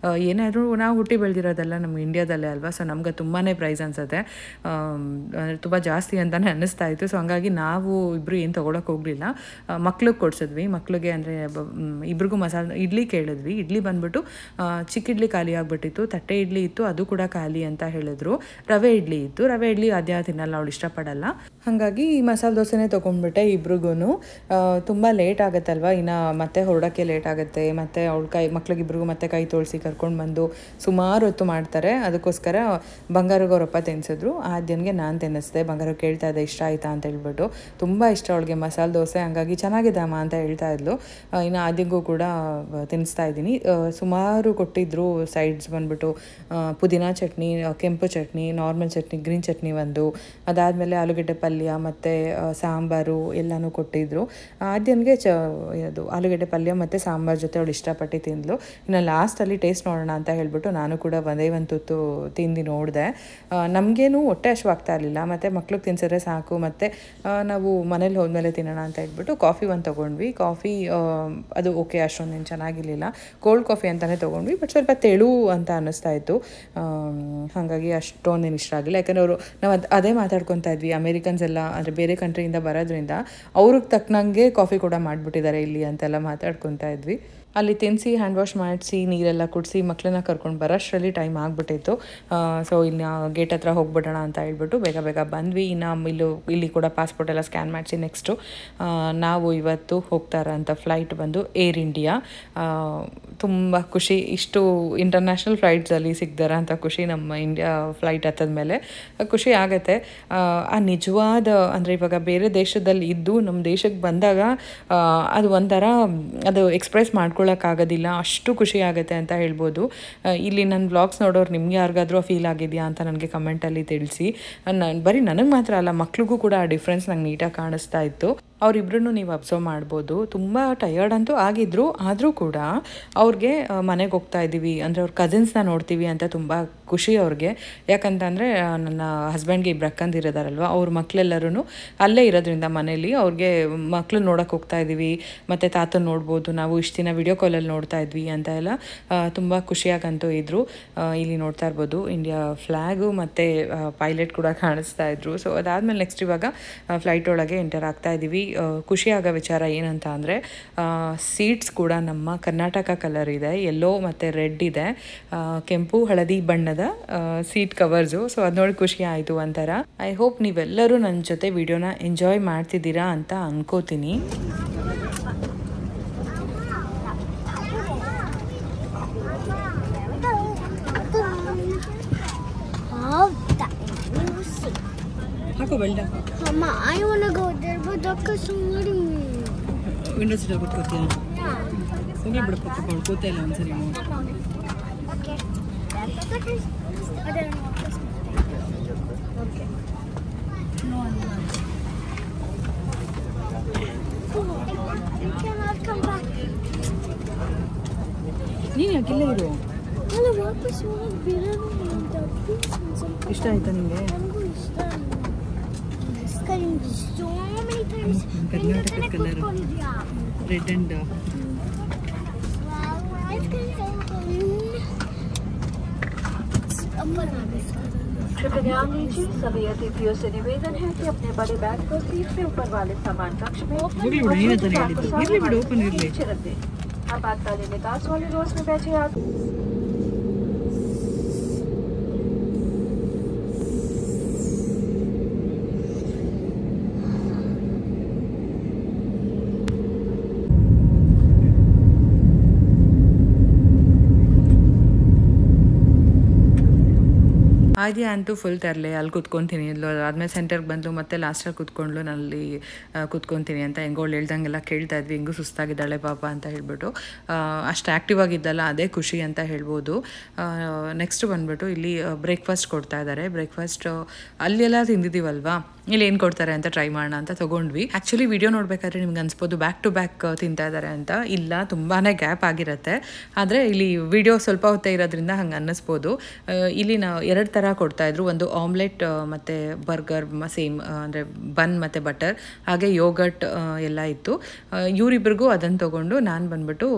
ಏನಾದರೂ ನಾವು ಹುಟ್ಟಿ ಬೆಳೆದಿರೋದೆಲ್ಲ ನಮ್ಮ ಇಂಡಿಯಾದಲ್ಲೇ ಅಲ್ವಾ. ಸೊ ನಮ್ಗೆ ತುಂಬಾ ಪ್ರೈಸ್ ಅನಿಸುತ್ತೆ, ತುಂಬ ಜಾಸ್ತಿ ಅಂತಲೇ ಅನ್ನಿಸ್ತಾ ಇತ್ತು. ಸೊ ಹಂಗಾಗಿ ನಾವು ಇಬ್ಬರು ಏನು ತೊಗೊಳಕ್ಕೆ ಹೋಗಲಿಲ್ಲ. ಮಕ್ಳಿಗೆ ಕೊಡ್ಸಿದ್ವಿ. ಮಕ್ಳಿಗೆ ಅಂದರೆ ಇಬ್ರಿಗೂ ಮಸಾಲೆ ಇಡ್ಲಿ ಕೇಳಿದ್ವಿ. ಇಡ್ಲಿ ಬಂದ್ಬಿಟ್ಟು ಚಿಕ್ಕ ಇಡ್ಲಿ ಖಾಲಿ ಆಗಿಬಿಟ್ಟಿತ್ತು. ತಟ್ಟೆ ಇಡ್ಲಿ ಇತ್ತು, ಅದು ಕೂಡ ಖಾಲಿ ಅಂತ ಹೇಳಿದ್ರು. ರವೆ ಇಡ್ಲಿ ಇತ್ತು. ರವೆ ಇಡ್ಲಿ ಅದ್ಯಾ ತಿನ್ನಲ್ಲ, ಅವಳು ಇಷ್ಟಪಡಲ್ಲ. ಹಾಗಾಗಿ ಮಸಾಲೆ ದೋಸೆನೇ ತೊಗೊಂಡ್ಬಿಟ್ಟೆ ಇಬ್ರಿಗೂ. ತುಂಬ ಲೇಟ್ ಆಗುತ್ತಲ್ವ, ಇನ್ನು ಮತ್ತೆ ಹೊರಡೋಕ್ಕೆ ಲೇಟ್ ಆಗುತ್ತೆ. ಮತ್ತು ಅವಳ ಮಕ್ಳಿಗಿಬ್ರಿಗೂ ಮತ್ತೆ ಕೈ ತೋಳಿಸಿ ಕರ್ಕೊಂಡು ಬಂದು ಸುಮಾರು ಹೊತ್ತು ಮಾಡ್ತಾರೆ. ಅದಕ್ಕೋಸ್ಕರ ಬಂಗಾರಿಗೆ ಅವರಪ್ಪ ತಿನ್ನಿಸಿದ್ರು. ಆದ್ಯನ್ಗೆ ನಾನು ತಿನ್ನಿಸ್ದೆ. ಬಂಗಾರ ಕೇಳ್ತಾ ಇದ್ದೆ ಇಷ್ಟ ಆಯಿತಾ ಅಂತ ಹೇಳ್ಬಿಟ್ಟು. ತುಂಬ ಇಷ್ಟ ಅವಳಿಗೆ ಮಸಾಲೆ ದೋಸೆ, ಹಂಗಾಗಿ ಚೆನ್ನಾಗಿದೆ ಅಮ್ಮ ಅಂತ ಹೇಳ್ತಾ ಇದ್ಲು. ಇನ್ನು ಆದ್ಯಂಗೂ ಕೂಡ ತಿನ್ನಿಸ್ತಾ ಇದ್ದೀನಿ. ಸುಮಾರು ಕೊಟ್ಟಿದ್ರು ಸೈಡ್ಸ್ ಬಂದ್ಬಿಟ್ಟು ಪುದೀನ ಚಟ್ನಿ, ಕೆಂಪು ಚಟ್ನಿ, ನಾರ್ಮಲ್ ಚಟ್ನಿ, ಗ್ರೀನ್ ಚಟ್ನಿ ಒಂದು, ಅದಾದಮೇಲೆ ಆಲೂಗೆಡ್ಡೆ ಪಲ್ಯ ಮತ್ತು ಸಾಂಬಾರು ಎಲ್ಲನೂ ಕೊಟ್ಟಿದ್ರು. ಆದ್ಯನ್ಗೆ ಅದು ಆಲೂಗೆಡ್ಡೆ ಪಲ್ಯ ಮತ್ತು ಸಾಂಬಾರು ಜೊತೆ ಅವಳು ಇಷ್ಟಪಟ್ಟು ತಿಂದಳು. ಇನ್ನು ಲಾಸ್ಟಲ್ಲಿ ಟೇಸ್ಟ್ ನೋಡೋಣ ಅಂತ ಹೇಳ್ಬಿಟ್ಟು ನಾನು ಕೂಡ ಒಂದೇ ಒಂದು ತುತ್ತು ತಿಂದು ನೋಡಿದೆ. ನಮಗೇನು ಹೊಟ್ಟೆ ಹಶ್ವಾಗ್ತಾ ಇರಲಿಲ್ಲ. ಮತ್ತು ಮಕ್ಳಿಗೆ ತಿನ್ಸಿದ್ರೆ ಸಾಕು, ಮತ್ತು ನಾವು ಮನೇಲಿ ಹೋದ್ಮೇಲೆ ತಿನ್ನೋಣ ಅಂತ ಹೇಳ್ಬಿಟ್ಟು ಕಾಫಿ ಒಂದು ತೊಗೊಂಡ್ವಿ. ಕಾಫಿ ಅದು ಓಕೆ, ಅಷ್ಟೊಂದೇನು ಚೆನ್ನಾಗಿರಲಿಲ್ಲ. ಕೋಲ್ಡ್ ಕಾಫಿ ಅಂತಲೇ ತೊಗೊಂಡ್ವಿ, ಬಟ್ ಸ್ವಲ್ಪ ತೆಳು ಅಂತ ಅನ್ನಿಸ್ತಾ ಇತ್ತು. ಹಾಗಾಗಿ ಅಷ್ಟೊಂದೇನು ಇಷ್ಟ ಆಗಿಲ್ಲ. ಯಾಕಂದರೆ ನಾವು ಅದೇ ಮಾತಾಡ್ಕೊತಾ ಇದ್ವಿ, ಅಮೇರಿಕನ್ಸ್ ಎಲ್ಲ ಅಂದರೆ ಬೇರೆ ಕಂಟ್ರಿಯಿಂದ ಬರೋದ್ರಿಂದ ಅವ್ರಿಗೆ ತಕ್ಕನಂಗೆ ಕಾಫಿ ಕೂಡ ಮಾಡಿಬಿಟ್ಟಿದ್ದಾರೆ ಇಲ್ಲಿ ಅಂತೆಲ್ಲ ಮಾತಾಡ್ಕೊತಾ ಇದ್ವಿ. ಅಲ್ಲಿ ತಿನ್ನಿಸಿ ಹ್ಯಾಂಡ್ ವಾಶ್ ಮಾಡಿಸಿ ನೀರೆಲ್ಲ ಕುಡಿಸಿ ಮಕ್ಕಳನ್ನ ಕರ್ಕೊಂಡು ಬರೋಷ್ಟರಲ್ಲಿ ಟೈಮ್ ಆಗಿಬಿಟ್ಟಿತ್ತು. ಸೊ ಇನ್ನು ಗೇಟ್ ಹತ್ರ ಹೋಗ್ಬಿಡೋಣ ಅಂತ ಹೇಳ್ಬಿಟ್ಟು ಬೇಗ ಬೇಗ ಬಂದ್ವಿ. ಇನ್ನು ಇಲ್ಲಿ ಕೂಡ ಪಾಸ್ಪೋರ್ಟ್ ಎಲ್ಲ ಸ್ಕ್ಯಾನ್ ಮಾಡಿಸಿ ನೆಕ್ಸ್ಟು ನಾವು ಇವತ್ತು ಹೋಗ್ತಾ ಇರೋಂಥ ಫ್ಲೈಟ್ ಬಂದು ಏರ್ ಇಂಡಿಯಾ. ತುಂಬ ಖುಷಿ, ಇಷ್ಟು ಇಂಟರ್ನ್ಯಾಷನಲ್ ಫ್ಲೈಟ್ಸಲ್ಲಿ ಸಿಗ್ದಾರ ಅಂತ ಖುಷಿ. ನಮ್ಮ ಇಂಡಿಯಾ ಫ್ಲೈಟ್ ಹತ್ತದ ಮೇಲೆ ಖುಷಿ ಆಗುತ್ತೆ. ಆ ನಿಜವಾದ ಅಂದರೆ ಇವಾಗ ಬೇರೆ ದೇಶದಲ್ಲಿ ಇದ್ದು ನಮ್ಮ ದೇಶಕ್ಕೆ ಬಂದಾಗ ಅದು ಒಂಥರ ಅದು ಎಕ್ಸ್ಪ್ರೆಸ್ ಮಾಡ್ಕೊಳ್ಳೋಕ್ಕಾಗೋದಿಲ್ಲ, ಅಷ್ಟು ಖುಷಿ ಆಗುತ್ತೆ ಅಂತ ಹೇಳ್ಬೋದು. ಇಲ್ಲಿ ನನ್ನ ವ್ಲಾಗ್ಸ್ ನೋಡೋರು ನಿಮ್ಗೆ ಯಾರಿಗಾದ್ರೂ ಫೀಲ್ ಆಗಿದೆಯಾ ಅಂತ ನನಗೆ ಕಮೆಂಟಲ್ಲಿ ತಿಳಿಸಿ. ಬರೀ ನನಗೆ ಮಾತ್ರ ಅಲ್ಲ, ಮಕ್ಳಿಗೂ ಕೂಡ ಆ ಡಿಫ್ರೆನ್ಸ್ ನಂಗೆ ನೀಟಾಗಿ ಕಾಣಿಸ್ತಾ ಇತ್ತು. ಅವರಿಬ್ರು ನೀವು ಅಬ್ಸರ್ವ್ ಮಾಡ್ಬೋದು. ತುಂಬ ಟಯರ್ಡ್ ಅಂತೂ ಆಗಿದ್ರು, ಆದರೂ ಕೂಡ ಅವ್ರಿಗೆ ಮನೆಗೆ ಹೋಗ್ತಾ ಇದ್ದೀವಿ ಅಂದರೆ ಅವ್ರ ಕಸಿನ್ಸ್ನ ನೋಡ್ತೀವಿ ಅಂತ ತುಂಬ ಖುಷಿ ಅವ್ರಿಗೆ. ಯಾಕಂತಂದರೆ ನನ್ನ ಹಸ್ಬೆಂಡ್ಗೆ ಇಬ್ಬರು ಅಕ್ಕಂದಿರೋದಾರಲ್ವ, ಅವ್ರ ಮಕ್ಕಳೆಲ್ಲರೂ ಅಲ್ಲೇ ಇರೋದ್ರಿಂದ ಮನೇಲಿ ಅವ್ರಿಗೆ ಮಕ್ಕಳು ನೋಡೋಕೆ ಹೋಗ್ತಾ ಇದ್ದೀವಿ, ಮತ್ತು ತಾತನ ನೋಡ್ಬೋದು ನಾವು, ಇಷ್ಟು ದಿನ ವಿಡಿಯೋ ಕಾಲಲ್ಲಿ ನೋಡ್ತಾ ಇದ್ವಿ ಅಂತ ಎಲ್ಲ ತುಂಬ ಖುಷಿಯಾಗಂತೂ ಇದ್ದರು. ಇಲ್ಲಿ ನೋಡ್ತಾ ಇರ್ಬೋದು ಇಂಡಿಯಾ ಫ್ಲ್ಯಾಗು ಮತ್ತು ಪೈಲಟ್ ಕೂಡ ಕಾಣಿಸ್ತಾ ಇದ್ರು. ಸೊ ಅದಾದಮೇಲೆ ನೆಕ್ಸ್ಟ್ ಇವಾಗ ಫ್ಲೈಟ್ ಒಳಗೆ ಎಂಟರ್ ಆಗ್ತಾ ಇದ್ದೀವಿ. ಖುಷಿಯಾಗೋ ವಿಚಾರ ಏನಂತ ಅಂದರೆ ಸೀಟ್ಸ್ ಕೂಡ ನಮ್ಮ ಕರ್ನಾಟಕ ಕಲರ್ ಇದೆ, ಯೆಲ್ಲೋ ಮತ್ತು ರೆಡ್ ಇದೆ, ಕೆಂಪು ಹಳದಿ ಬಣ್ಣದ ಸೀಟ್ ಕವರ್ಸು. ಸೊ ಅದು ನೋಡಿ ಖುಷಿ ಆಯಿತು ಒಂಥರ. ಐ ಹೋಪ್ ನೀವೆಲ್ಲರೂ ನನ್ನ ಜೊತೆ ವಿಡಿಯೋನ ಎಂಜಾಯ್ ಮಾಡ್ತಿದ್ದೀರಾ ಅಂತ ಅನ್ಕೋತೀನಿ. ಹಾಕೋ belt. Mama, I want to go there, but Dr. Sungari. Window ಸೀಟಲ್ಲಿ ಕೂತ್ಕೋತೀಯ? ಹೋಗಿ ಬಿಡು, ಪಕ್ಕ ಕೂತಾ ಇಲ್ಲ ಒಂದ್ಸರಿ. Okay. Okay. No, I cannot come back. ನೀನು ಯಾಕಿಲ್ಲ ಇರು? ಅಲ್ಲ, ವಾಪಸ್ ಹೋಗಿ ಬಿಡೋಣ ಅಂತ. ಇಷ್ಟ ಆಯ್ತಾ ನಿಮಗೆ? ನನಗೂ ಇಷ್ಟ. So many times. Karnataka colour red and कृपया ध्यान दीजिए, सभी अतिथियों से निवेदन है कि अपने बड़े बैग को सीट से ऊपर वाले सामान कक्ष में नीचे रख दें। आपातकालीन निकास वाले रोज में बैठे आप ಆದ್ಯ ಅಂತೂ ಫುಲ್ ತರಲೆ, ಅಲ್ಲಿ ಕೂತ್ಕೊತೀನಿ. ಆದಮೇಲೆ ಸೆಂಟರ್ಗೆ ಬಂದು ಮತ್ತೆ ಲಾಸ್ಟಲ್ಲಿ ಕೂತ್ಕೊಂಡ್ಲು, ನಲ್ಲಿ ಕೂತ್ಕೊತೀನಿ ಅಂತ ಹೆಂಗೋಳು ಹೇಳ್ದಂಗೆಲ್ಲ ಕೇಳ್ತಾ ಇದ್ವಿ. ಹಿಂಗೂ ಸುಸ್ತಾಗಿದ್ದಾಳೆ ಪಾಪ ಅಂತ ಹೇಳ್ಬಿಟ್ಟು. ಅಷ್ಟು ಆ್ಯಕ್ಟಿವ್ ಆಗಿದ್ದಲ್ಲ, ಅದೇ ಖುಷಿ ಅಂತ ಹೇಳ್ಬೋದು. ನೆಕ್ಸ್ಟ್ ಬಂದುಬಿಟ್ಟು ಇಲ್ಲಿ ಬ್ರೇಕ್ಫಾಸ್ಟ್ ಕೊಡ್ತಾ ಇದ್ದಾರೆ. ಬ್ರೇಕ್ಫಾಸ್ಟ್ ಅಲ್ಲೆಲ್ಲ ತಿಂದಿದ್ದೀವಲ್ವಾ, ಇಲ್ಲಿ ಏನು ಕೊಡ್ತಾರೆ ಅಂತ ಟ್ರೈ ಮಾಡೋಣ ಅಂತ ತೊಗೊಂಡ್ವಿ. ಆ್ಯಕ್ಚುಲಿ ವಿಡಿಯೋ ನೋಡಬೇಕಾದ್ರೆ ನಿಮ್ಗೆ ಅನ್ಸ್ಬೋದು ಬ್ಯಾಕ್ ಟು ಬ್ಯಾಕ್ ತಿಂತಾ ಇದ್ದಾರೆ ಅಂತ. ಇಲ್ಲ, ತುಂಬಾ ಗ್ಯಾಪ್ ಆಗಿರುತ್ತೆ. ಆದರೆ ಇಲ್ಲಿ ವಿಡಿಯೋ ಸ್ವಲ್ಪ ಹೊತ್ತೇ ಇರೋದ್ರಿಂದ ಹಂಗೆ ಅನ್ನಿಸ್ಬೋದು. ಇಲ್ಲಿ ನಾವು 2 ಥರ ಕೊಡ್ತಾಯಿದ್ರು, ಒಂದು ಆಮ್ಲೆಟ್ ಮತ್ತು ಬರ್ಗರ್ ಸೇಮ್, ಅಂದರೆ ಬನ್ ಮತ್ತು ಬಟರ್, ಹಾಗೆ ಯೋಗರ್ಟ್ ಎಲ್ಲ ಇತ್ತು. ಇವರಿಬ್ರಿಗೂ ಅದನ್ನು ತೊಗೊಂಡು ನಾನು ಬಂದ್ಬಿಟ್ಟು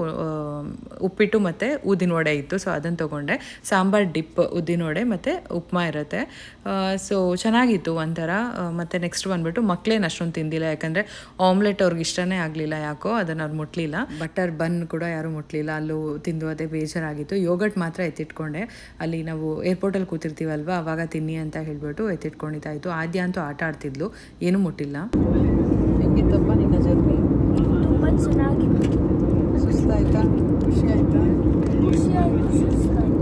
ಉಪ್ಪಿಟ್ಟು ಮತ್ತು ಉದ್ದಿನ ವಡೆ ಇತ್ತು, ಸೊ ಅದನ್ನು ತೊಗೊಂಡೆ. ಸಾಂಬಾರ್ ಡಿಪ್, ಉದ್ದಿನ ವಡೆ ಮತ್ತು ಉಪ್ಮಾ ಇರುತ್ತೆ. ಸೊ ಚೆನ್ನಾಗಿತ್ತು ಒಂಥರ. ಮತ್ತು ನೆಕ್ಸ್ಟ್ ಬಂದುಬಿಟ್ಟು ಮಕ್ಕಳೇನು ಅಷ್ಟೊಂದು ತಿಂದಿಲ್ಲ, ಯಾಕಂದರೆ ಆಮ್ಲೆಟ್ ಅವ್ರಿಗೆ ಇಷ್ಟನೇ ಆಗಲಿಲ್ಲ, ಯಾಕೋ ಅದನ್ನು ಅವ್ರು ಮುಟ್ಲಿಲ್ಲ. ಬಟರ್ ಬನ್ ಕೂಡ ಯಾರೂ ಮುಟ್ಲಿಲ್ಲ, ಅಲ್ಲೂ ತಿಂದು ಅದೇ ಬೇಜಾರಾಗಿತ್ತು. ಯೋಗರ್ಟ್ ಮಾತ್ರ ಎತ್ತಿಟ್ಕೊಂಡೆ. ಅಲ್ಲಿ ನಾವು ಏರ್ಪೋರ್ಟಲ್ಲಿ ಕೂತಿರ್ತೀವಲ್ವ, ಅವಾಗ ತಿನ್ನಿ ಅಂತ ಹೇಳ್ಬಿಟ್ಟು ಎತ್ತಿಟ್ಕೊಂಡಿದ್ದಾಯಿತು. ಆದ್ಯ ಅಂತೂ ಆಟ ಆಡ್ತಿದ್ಲು, ಏನೂ ಮುಟ್ಟಿಲ್ಲ. ಹೆಂಗಿತ್ತಪ್ಪ ನಿನ್ನ ಜರ್ನಿ? ತುಂಬ ಚೆನ್ನಾಗಿತ್ತು. ಸುಸ್ತಾಯ್ತಾ? ಖುಷಿ ಆಯ್ತಾ? ಖುಷಿ ಆಯಿತು, ಸುಸ್ತಾಯಿತು.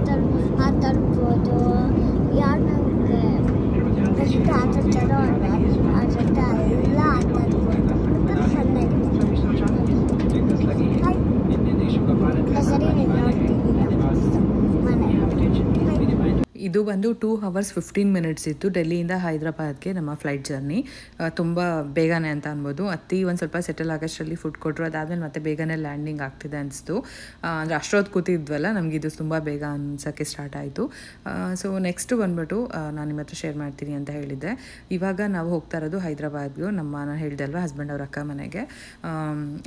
That ಇದು ಬಂದು 2 hours 15 minutes ಇತ್ತು ಡೆಲ್ಲಿಯಿಂದ ಹೈದರಾಬಾದ್ಗೆ ನಮ್ಮ ಫ್ಲೈಟ್ ಜರ್ನಿ. ತುಂಬ ಬೇಗನೆ ಅಂತ ಅನ್ಬೋದು. ಅತ್ತಿ ಒಂದು ಸ್ವಲ್ಪ ಸೆಟಲ್ ಆಗೋಷ್ಟರಲ್ಲಿ ಫುಡ್ ಕೊಟ್ಟರು. ಅದಾದಮೇಲೆ ಮತ್ತೆ ಬೇಗನೆ ಲ್ಯಾಂಡಿಂಗ್ ಆಗ್ತಿದೆ ಅನಿಸ್ತು. ಅಂದರೆ ಅಷ್ಟೊತ್ತು ಕೂತಿದ್ವಲ್ಲ, ನಮಗಿದು ತುಂಬ ಬೇಗ ಅನ್ಸೋಕ್ಕೆ ಸ್ಟಾರ್ಟ್ ಆಯಿತು. ಸೊ ನೆಕ್ಸ್ಟು ಬಂದ್ಬಿಟ್ಟು ನಾನು ನಿಮ್ಮ ಹತ್ರ ಶೇರ್ ಮಾಡ್ತೀನಿ ಅಂತ ಹೇಳಿದ್ದೆ. ಇವಾಗ ನಾವು ಹೋಗ್ತಾ ಇರೋದು ಹೈದರಾಬಾದ್ಗೂ. ನಾನು ಹೇಳಿದೆ ಅಲ್ವಾ, ಹಸ್ಬೆಂಡ್ ಅವ್ರ ಅಕ್ಕ ಮನೆಗೆ.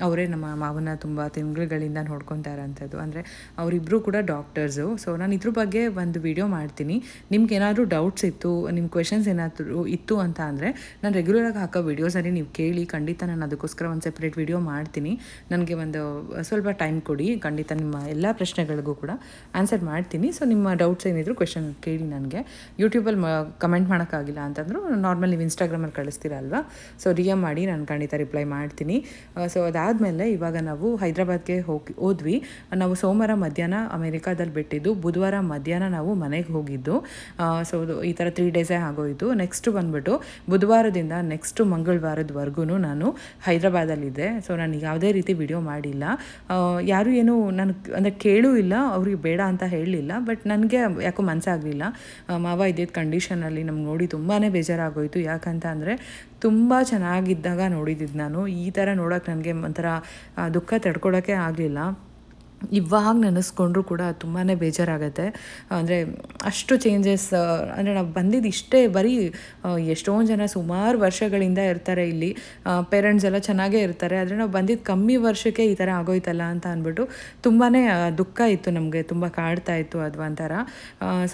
ಅವರೇ ನಮ್ಮ ಮಾವನ ತುಂಬ ತಿಂಗಳುಗಳಿಂದ ನೋಡ್ಕೊತಾ ಇರೋಂಥದ್ದು. ಅಂದರೆ ಅವರಿಬ್ಬರು ಕೂಡ ಡಾಕ್ಟರ್ಸು. ಸೊ ನಾನು ಇದ್ರ ಬಗ್ಗೆ ಒಂದು ವಿಡಿಯೋ ಮಾಡ್ತೀನಿ. ನಿಮ್ಗೆ ಏನಾದರೂ ಡೌಟ್ಸ್ ಇತ್ತು, ನಿಮ್ಮ ಕ್ವೆಶನ್ಸ್ ಏನಾದರೂ ಇತ್ತು ಅಂತ ಅಂದರೆ ನಾನು ರೆಗ್ಯುಲರಾಗಿ ಹಾಕೋ ವೀಡಿಯೋಸಲ್ಲಿ ನೀವು ಕೇಳಿ. ಖಂಡಿತ ನಾನು ಅದಕ್ಕೋಸ್ಕರ ಒಂದು ಸೆಪ್ರೇಟ್ ವಿಡಿಯೋ ಮಾಡ್ತೀನಿ. ನನಗೆ ಒಂದು ಸ್ವಲ್ಪ ಟೈಮ್ ಕೊಡಿ. ಖಂಡಿತ ನಿಮ್ಮ ಎಲ್ಲ ಪ್ರಶ್ನೆಗಳಿಗೂ ಕೂಡ ಆನ್ಸರ್ ಮಾಡ್ತೀನಿ. ಸೊ ನಿಮ್ಮ ಡೌಟ್ಸ್ ಏನಿದ್ರು ಕ್ವೆಶನ್ ಕೇಳಿ. ನನಗೆ ಯೂಟ್ಯೂಬಲ್ಲಿ ಕಮೆಂಟ್ ಮಾಡೋಕ್ಕಾಗಿಲ್ಲ ಅಂತಂದರೂ ನಾರ್ಮಲ್ ನೀವು ಇನ್ಸ್ಟಾಗ್ರಾಮಲ್ಲಿ ಕಳಿಸ್ತೀರಲ್ವಾ, ಸೊ DM ಮಾಡಿ, ನಾನು ಖಂಡಿತ ರಿಪ್ಲೈ ಮಾಡ್ತೀನಿ. ಸೊ ಅದಾದಮೇಲೆ ಇವಾಗ ನಾವು ಹೈದರಾಬಾದ್ಗೆ ಹೋದ್ವಿ. ನಾವು ಸೋಮವಾರ ಮಧ್ಯಾಹ್ನ ಅಮೆರಿಕಾದಲ್ಲಿ ಬಿಟ್ಟಿದ್ದು, ಬುಧವಾರ ಮಧ್ಯಾಹ್ನ ನಾವು ಮನೆಗೆ ಹೋಗಿದ್ದು. ಸೊ ಈ ಥರ 3 days ಆಗೋಯಿತು. ನೆಕ್ಸ್ಟ್ ಬಂದುಬಿಟ್ಟು ಬುಧವಾರದಿಂದ ನೆಕ್ಸ್ಟ್ ಮಂಗಳವಾರದವರೆಗೂ ನಾನು ಹೈದರಾಬಾದಲ್ಲಿದ್ದೆ. ಸೊ ನಾನು ಯಾವುದೇ ರೀತಿ ವಿಡಿಯೋ ಮಾಡಿಲ್ಲ. ಯಾರೂ ಏನು ನಾನು ಅಂದರೆ ಕೇಳೂ ಇಲ್ಲ, ಅವ್ರಿಗೆ ಬೇಡ ಅಂತ ಹೇಳಲಿಲ್ಲ. ಬಟ್ ನನಗೆ ಯಾಕೋ ಮನಸ್ಸಾಗಲಿಲ್ಲ. ಮಾವ ಇದ್ದಿದ್ದ ಕಂಡೀಷನಲ್ಲಿ ನಮ್ಗೆ ನೋಡಿ ತುಂಬಾ ಬೇಜಾರಾಗೋಯಿತು. ಯಾಕಂತ ಅಂದರೆ ತುಂಬ ಚೆನ್ನಾಗಿದ್ದಾಗ ನೋಡಿದ್ದು ನಾನು. ಈ ಥರ ನೋಡೋಕೆ ನನಗೆ ಒಂಥರ ದುಃಖ ತಡ್ಕೊಳೋಕ್ಕೆ ಆಗಲಿಲ್ಲ. ಇವಾಗ ನೆನೆಸ್ಕೊಂಡ್ರೂ ಕೂಡ ತುಂಬಾ ಬೇಜಾರಾಗುತ್ತೆ. ಅಂದರೆ ಅಷ್ಟು ಚೇಂಜಸ್. ಅಂದರೆ ನಾವು ಬಂದಿದ್ದು ಇಷ್ಟೇ, ಬರೀ ಎಷ್ಟೊಂದು ಜನ ಸುಮಾರು ವರ್ಷಗಳಿಂದ ಇರ್ತಾರೆ ಇಲ್ಲಿ. ಪೇರೆಂಟ್ಸ್ ಎಲ್ಲ ಚೆನ್ನಾಗೇ ಇರ್ತಾರೆ. ಆದರೆ ನಾವು ಬಂದಿದ್ದು ಕಮ್ಮಿ ವರ್ಷಕ್ಕೆ ಈ ಥರ ಆಗೋಯ್ತಲ್ಲ ಅಂತ ಅಂದ್ಬಿಟ್ಟು ತುಂಬಾ ದುಃಖ ಇತ್ತು ನಮಗೆ. ತುಂಬ ಕಾಡ್ತಾ ಇತ್ತು ಅದು ಒಂಥರ.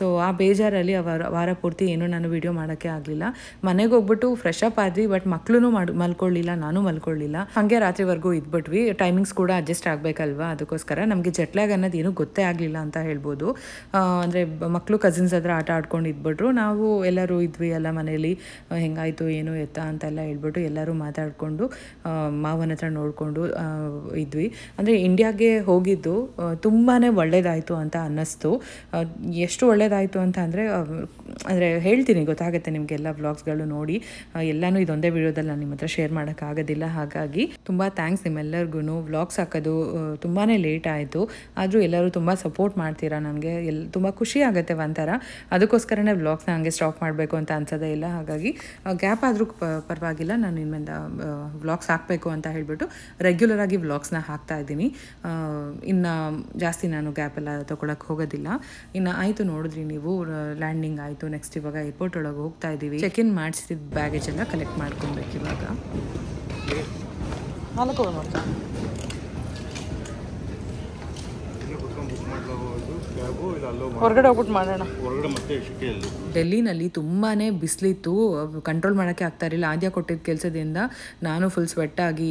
ಸೊ ಆ ಬೇಜಾರಲ್ಲಿ ವಾರ ಪೂರ್ತಿ ಏನೂ ನಾನು ವೀಡಿಯೋ ಮಾಡೋಕ್ಕೆ ಆಗಲಿಲ್ಲ. ಮನೆಗೆ ಹೋಗ್ಬಿಟ್ಟು ಫ್ರೆಶ್ ಅಪ್ ಆದ್ವಿ. ಬಟ್ ಮಕ್ಕಳು ಮಲ್ಕೊಳ್ಳಿಲ್ಲ, ನಾನು ಮಲ್ಕೊಳ್ಳಿಲ್ಲ. ಹಾಗೆ ರಾತ್ರಿವರೆಗೂ ಇದ್ಬಿಟ್ವಿ. ಟೈಮಿಂಗ್ಸ್ ಕೂಡ ಅಡ್ಜಸ್ಟ್ ಆಗಬೇಕಲ್ವಾ, ಅದಕ್ಕೋಸ್ಕರ ನಮಗೆ ಜೆಟ್ಲ್ಯಾಗ್ ಅನ್ನೋದು ಏನೂ ಗೊತ್ತೇ ಆಗಲಿಲ್ಲ ಅಂತ ಹೇಳ್ಬೋದು. ಅಂದರೆ ಮಕ್ಕಳು ಕಸಿನ್ಸ್ ಹತ್ರ ಆಟ ಆಡ್ಕೊಂಡು ಇದ್ಬಿಟ್ರು. ನಾವು ಎಲ್ಲರೂ ಇದ್ವಿ ಎಲ್ಲ ಮನೇಲಿ. ಹೆಂಗಾಯಿತು ಏನು ಎತ್ತ ಅಂತೆಲ್ಲ ಹೇಳ್ಬಿಟ್ಟು ಎಲ್ಲರೂ ಮಾತಾಡಿಕೊಂಡು ಮಾವನ ಹತ್ರ ನೋಡಿಕೊಂಡು ಇದ್ವಿ. ಅಂದರೆ ಇಂಡಿಯಾಗೆ ಹೋಗಿದ್ದು ತುಂಬಾ ಒಳ್ಳೆಯದಾಯಿತು ಅಂತ ಅನ್ನಿಸ್ತು. ಎಷ್ಟು ಒಳ್ಳೆಯದಾಯಿತು ಅಂತ ಅಂದರೆ ಹೇಳ್ತೀನಿ, ಗೊತ್ತಾಗುತ್ತೆ ನಿಮಗೆಲ್ಲ ವ್ಲಾಗ್ಸ್ಗಳು ನೋಡಿ. ಎಲ್ಲನೂ ಇದೊಂದೇ ವಿಡಿಯೋದಲ್ಲಿ ನಾನು ನಿಮ್ಮ ಹತ್ರ ಶೇರ್ ಮಾಡೋಕ್ಕಾಗೋದಿಲ್ಲ. ಹಾಗಾಗಿ ತುಂಬ ಥ್ಯಾಂಕ್ಸ್ ನಿಮ್ಮೆಲ್ಲರಿಗೂ. ವ್ಲಾಗ್ಸ್ ಹಾಕೋದು ತುಂಬಾ ಲೇಟ್ ಆಯಿತು, ಆದರೂ ಎಲ್ಲರೂ ತುಂಬ ಸಪೋರ್ಟ್ ಮಾಡ್ತೀರಾ ನನಗೆ. ತುಂಬ ಖುಷಿ ಆಗುತ್ತೆ ಒಂಥರ. ಅದಕ್ಕೋಸ್ಕರನೇ ವ್ಲಾಗ್ಸ್ನ ಹಂಗೆ ಸ್ಟಾಪ್ ಮಾಡಬೇಕು ಅಂತ ಅನ್ಸೋದೇ ಇಲ್ಲ. ಹಾಗಾಗಿ ಗ್ಯಾಪ್ ಆದರೂ ಪರವಾಗಿಲ್ಲ, ನಾನು ಇನ್ಮೇಲೆ ವ್ಲಾಗ್ಸ್ ಹಾಕಬೇಕು ಅಂತ ಹೇಳಿಬಿಟ್ಟು ರೆಗ್ಯುಲರಾಗಿ ವ್ಲಾಗ್ಸ್ನ ಹಾಕ್ತಾ ಇದ್ದೀನಿ. ಇನ್ನು ಜಾಸ್ತಿ ನಾನು ಗ್ಯಾಪೆಲ್ಲ ತೊಗೊಳಕ್ಕೆ ಹೋಗೋದಿಲ್ಲ. ಇನ್ನು ಆಯಿತು, ನೋಡಿದ್ರಿ ನೀವು, ಲ್ಯಾಂಡಿಂಗ್ ಆಯಿತು. ನೆಕ್ಸ್ಟ್ ಇವಾಗ ಏರ್ಪೋರ್ಟ್ ಒಳಗೆ ಹೋಗ್ತಾ ಇದ್ದೀವಿ. ಚೆಕ್ ಇನ್ ಮಾಡಿಸಿದ ಬ್ಯಾಗೇಜ್ ಎಲ್ಲ ಕಲೆಕ್ಟ್ ಮಾಡ್ಕೊಬೇಕು ಇವಾಗ. ಹೊರಗಡೆ ಹೋಗ್ಬಿಟ್ಟು ಮಾಡೋಣ. ಡೆಲ್ಲಿನಲ್ಲಿ ತುಂಬಾ ಬಿಸಿಲಿತ್ತು, ಕಂಟ್ರೋಲ್ ಮಾಡೋಕ್ಕೆ ಆಗ್ತಾ ಇರಲಿಲ್ಲ. ಆದ್ಯ ಕೊಟ್ಟಿದ್ದ ಕೆಲಸದಿಂದ ನಾನು ಫುಲ್ ಸ್ವೆಟ್ಟಾಗಿ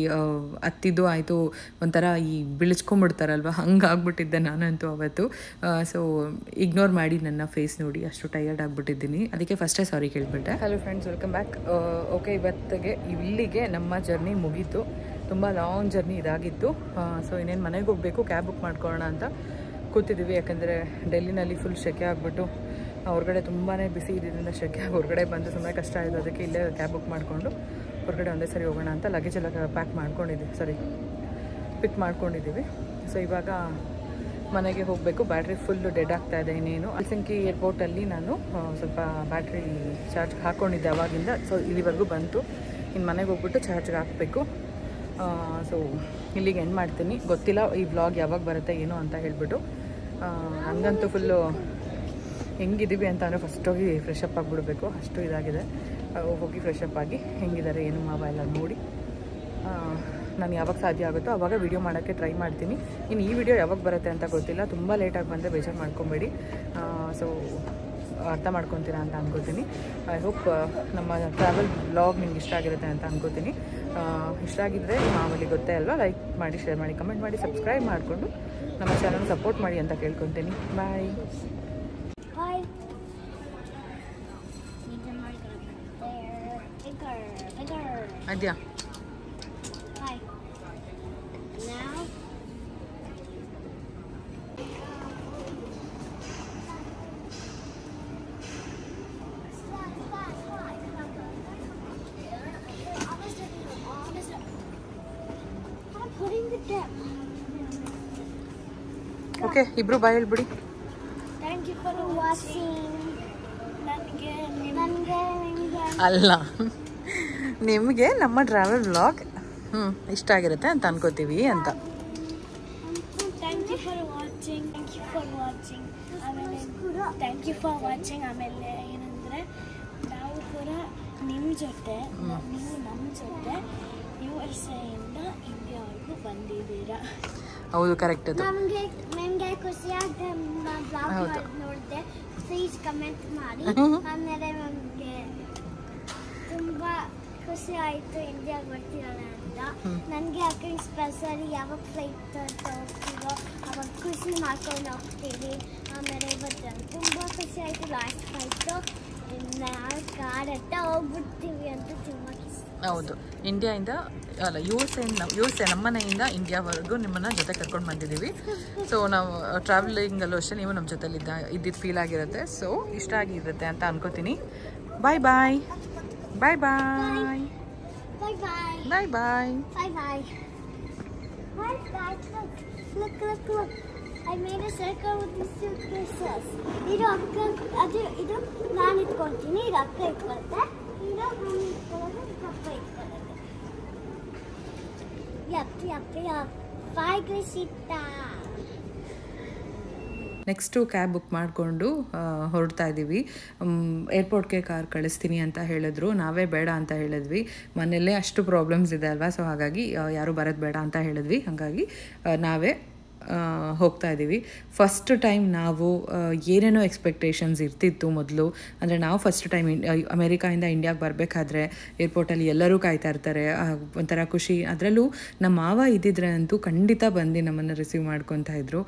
ಹತ್ತಿದ್ದು ಆಯಿತು. ಒಂಥರ ಈ ಬಿಳಿಸ್ಕೊಂಬಿಡ್ತಾರಲ್ವ, ಹಂಗೆ ಆಗ್ಬಿಟ್ಟಿದ್ದೆ ನಾನಂತೂ ಅವತ್ತು. ಸೊ ಇಗ್ನೋರ್ ಮಾಡಿ ನನ್ನ ಫೇಸ್ ನೋಡಿ, ಅಷ್ಟು ಟಯರ್ಡ್ ಆಗಿಬಿಟ್ಟಿದ್ದೀನಿ. ಅದಕ್ಕೆ ಫಸ್ಟೇ ಸಾರಿ ಕೇಳಿಬಿಟ್ಟೆ. Hello friends, welcome back. Okay, ಇವತ್ತಿಗೆ ಇಲ್ಲಿಗೆ ನಮ್ಮ ಜರ್ನಿ ಮುಗೀತು. ತುಂಬ ಲಾಂಗ್ ಜರ್ನಿ ಇದಾಗಿತ್ತು. ಸೊ ಇನ್ನೇನು ಮನೆಗೆ ಹೋಗಬೇಕು, ಕ್ಯಾಬ್ ಬುಕ್ ಮಾಡ್ಕೊಳ್ಳೋಣ ಅಂತ ಕೂತಿದ್ದೀವಿ. ಯಾಕಂದರೆ ಡೆಲ್ಲಿನಲ್ಲಿ ಫುಲ್ ಸೆಕೆ ಆಗಿಬಿಟ್ಟು ಹೊರಗಡೆ ತುಂಬಾ ಬಿಸಿ ಇದ್ದಿದ್ದರಿಂದ ಸೆಕೆ ಆಗಿ ಹೊರಗಡೆ ಬಂದು ಸುಮ್ಮನೆ ಕಷ್ಟ ಆಯಿತು. ಅದಕ್ಕೆ ಇಲ್ಲೇ ಕ್ಯಾಬ್ ಬುಕ್ ಮಾಡಿಕೊಂಡು ಹೊರಗಡೆ ಒಂದೇ ಸರಿ ಹೋಗೋಣ ಅಂತ ಲಗೇಜ್ ಎಲ್ಲ ಪಿಕ್ ಮಾಡ್ಕೊಂಡಿದ್ದೀವಿ. ಸೊ ಇವಾಗ ಮನೆಗೆ ಹೋಗಬೇಕು. ಬ್ಯಾಟ್ರಿ ಫುಲ್ ಡೆಡ್ ಆಗ್ತಾ ಇದೆ. ಇನ್ನೇನು ಹೆಲ್ಸಿಂಕಿ ಏರ್ಪೋರ್ಟಲ್ಲಿ ನಾನು ಸ್ವಲ್ಪ ಬ್ಯಾಟ್ರಿ ಚಾರ್ಜ್ ಹಾಕ್ಕೊಂಡಿದ್ದೆ ಅವಾಗಿಂದ. ಸೊ ಇಲ್ಲಿವರೆಗೂ ಬಂತು. ಇನ್ನು ಮನೆಗೆ ಹೋಗ್ಬಿಟ್ಟು ಚಾರ್ಜ್ಗೆ ಹಾಕಬೇಕು. ಸೊ ಇಲ್ಲಿಗೆ ಎಂಡ್ ಮಾಡ್ತೀನಿ. ಗೊತ್ತಿಲ್ಲ ಈ ವ್ಲಾಗ್ ಯಾವಾಗ ಬರುತ್ತೆ ಏನೋ ಅಂತ ಹೇಳಿಬಿಟ್ಟು. ನನಗಂತೂ ಫುಲ್ಲು ಹೆಂಗಿದ್ದೀವಿ ಅಂತ ಅಂದರೆ ಫಸ್ಟ್ ಹೋಗಿ ಫ್ರೆಶ್ ಅಪ್ ಆಗಿಬಿಡ್ಬೇಕು, ಅಷ್ಟು ಇದಾಗಿದೆ. ಹೋಗಿ ಫ್ರೆಶ್ ಅಪ್ ಆಗಿ ಹೆಂಗಿದ್ದಾರೆ ಏನು ಮಾವ ಎಲ್ಲ ನೋಡಿ ನಾನು ಯಾವಾಗ ಸಾಧ್ಯ ಆಗುತ್ತೋ ಆವಾಗ ವಿಡಿಯೋ ಮಾಡೋಕ್ಕೆ ಟ್ರೈ ಮಾಡ್ತೀನಿ. ಇನ್ನು ಈ ವಿಡಿಯೋ ಯಾವಾಗ ಬರುತ್ತೆ ಅಂತ ಗೊತ್ತಿಲ್ಲ. ತುಂಬ ಲೇಟಾಗಿ ಬಂದರೆ ಬೇಜಾರು ಮಾಡ್ಕೊಬೇಡಿ. ಸೊ ಅರ್ಥ ಮಾಡ್ಕೊತೀರಾ ಅಂತ ಅನ್ಕೋತೀನಿ. ಐ ಹೋಪ್ ನಮ್ಮ ಟ್ರಾವೆಲ್ ವ್ಲಾಗ್ ನಿಮ್ಗೆ ಇಷ್ಟ ಆಗಿರುತ್ತೆ ಅಂತ ಅನ್ಕೋತೀನಿ. ಇಷ್ಟ ಆಗಿದ್ದರೆ ಮಾಮೂಲಿ ಗೊತ್ತೇ ಅಲ್ವಾ, ಲೈಕ್ ಮಾಡಿ, ಶೇರ್ ಮಾಡಿ, ಕಮೆಂಟ್ ಮಾಡಿ, ಸಬ್ಸ್ಕ್ರೈಬ್ ಮಾಡಿಕೊಂಡು ನಮ್ಮ ಚಾನಲ್ ಸಪೋರ್ಟ್ ಮಾಡಿ ಅಂತ ಕೇಳ್ಕೊತೀನಿ. ಬಾಯ್. ಅದ್ಯಾ ಓಕೆ, ಇಬ್ರು ಬಾಯ್ ಹೇಳ್ಬಿಡಿ. Thank you for watching. ಅಲ್ಲ, ನಿಮಗೆ ನಮ್ಮ ಟ್ರಾವೆಲ್ ವ್ಲಾಗ್ ಇಷ್ಟ ಆಗಿರುತ್ತೆ ಅಂತ ಅನ್ಕೋತೀವಿ ಅಂತ. Thank you for watching. ಆಮೇಲೆ ಏನಂದರೆ ನಾವು ಕೂಡ ನಿಮ್ಮ ಜೊತೆ, ನೀವು ನಮ್ಮ ಜೊತೆ USA ಇಂದ ಇಂಡಿಯಾವರೆಗೂ ಬಂದಿದ್ದೀರಾ. ಹೌದು, ಕರೆಕ್ಟ್. ಅದು ನಿಮಗೆ ಖುಷಿಯಾಗಿ ಬ್ಲಾಗ್ ನೋಡಿದೆ, ಪ್ಲೀಸ್ ಕಮೆಂಟ್ ಮಾಡಿ. ಆಮೇಲೆ ನಮಗೆ ತುಂಬ ಖುಷಿ ಆಯಿತು ಇಂಡಿಯಾಗೆ ಬರ್ತೀರಲ್ಲ ಅಂತ. ನನಗೆ ಯಾಕೆ ಸ್ಪೆಷಲಿ ಯಾವಾಗ ಫ್ಲೈಟ್ ಅಂತ ಹೋಗ್ತೀವೋ ಅವಾಗ ಖುಷಿ ಮಾಡ್ಕೊಂಡು ಹೋಗ್ತೀವಿ. ಆಮೇಲೆ ಇವತ್ತು ತುಂಬ ಖುಷಿ ಆಯಿತು. ಲಾಸ್ಟ್ ಫ್ಲೈಟು ನಾವು ಕಾರ್ ಹತ್ತ ಹೋಗ್ಬಿಡ್ತೀವಿ ಅಂತ ತುಂಬ ಖುಷಿ. ಹೌದು, ಇಂಡಿಯಾಯಿಂದ ಅಲ್ಲ USA ನಮ್ಮ ಮನೆಯಿಂದ ಇಂಡಿಯಾವರೆಗೂ ನಿಮ್ಮನ್ನು ಜೊತೆ ಕರ್ಕೊಂಡು ಬಂದಿದ್ದೀವಿ. ಸೊ ನಾವು ಟ್ರಾವೆಲಿಂಗಲ್ಲೂ ಅಷ್ಟೇ ನೀವು ನಮ್ಮ ಜೊತೆಲಿ ಇದ್ದಿದ್ದು ಫೀಲ್ ಆಗಿರುತ್ತೆ. ಸೊ ಇಷ್ಟ ಆಗಿರುತ್ತೆ ಅಂತ ಅನ್ಕೋತೀನಿ. ಬಾಯ್ ಬಾಯ್ ಬಾಯ್ ಬಾಯ್ ಬಾಯ್ ಬಾಯ್ ಬಾಯ್ ಬಾಯ್ ಬಾಯ್ ಬಾಯ್. Look. I made a circle with the suitcases. ಇದು ಅಕ್ಕ, ಇದು ನಾನು ಇಟ್ಕೊಳ್ತೀನಿ, ಇದು ಅಕ್ಕ ಇಟ್ಕೊಳ್ತೆ, ಇದು ನಾನು ಇಟ್ಕೊಳ್ಳೋದು, ಇದು ಅಕ್ಕ ಇಟ್ಕೊಳ್ಳೋದು. ಯಪ್ ಬಾಯ್ಗ್ಲಿಸಿತ್ತ. ನೆಕ್ಸ್ಟು ಕ್ಯಾಬ್ ಬುಕ್ ಮಾಡಿಕೊಂಡು ಹೊರಡ್ತಾ ಇದ್ದೀವಿ. ಏರ್ಪೋರ್ಟ್ಗೆ ಕಾರ್ ಕಳಿಸ್ತೀನಿ ಅಂತ ಹೇಳಿದ್ರು. ನಾವೇ ಬೇಡ ಅಂತ ಹೇಳಿದ್ವಿ. ಮನೆಯಲ್ಲೇ ಅಷ್ಟು ಪ್ರಾಬ್ಲಮ್ಸ್ ಇದೆ ಅಲ್ವಾ, ಸೊ ಹಾಗಾಗಿ ಯಾರೂ ಬರೋದು ಬೇಡ ಅಂತ ಹೇಳಿದ್ವಿ. ಹಾಗಾಗಿ ನಾವೇ ಹೋಗ್ತಾ ಇದ್ದೀವಿ. ಫಸ್ಟ್ ಟೈಮ್ ನಾವು ಏನೇನೋ ಎಕ್ಸ್ಪೆಕ್ಟೇಷನ್ಸ್ ಇರ್ತಿತ್ತು ಮೊದಲು. ಅಂದರೆ ನಾವು ಫಸ್ಟ್ ಟೈಮ್ ಅಮೇರಿಕಾಯಿಂದ ಇಂಡಿಯಾಗೆ ಬರಬೇಕಾದ್ರೆ ಏರ್ಪೋರ್ಟಲ್ಲಿ ಎಲ್ಲರೂ ಕಾಯ್ತಾ ಇರ್ತಾರೆ, ಒಂಥರ ಖುಷಿ. ಅದರಲ್ಲೂ ನಮ್ಮ ಮಾವ ಇದ್ದಿದ್ರೆ ಅಂತೂ ಖಂಡಿತ ಬಂದು ನಮ್ಮನ್ನು ರಿಸೀವ್ ಮಾಡ್ಕೊತಾ ಇದ್ರು.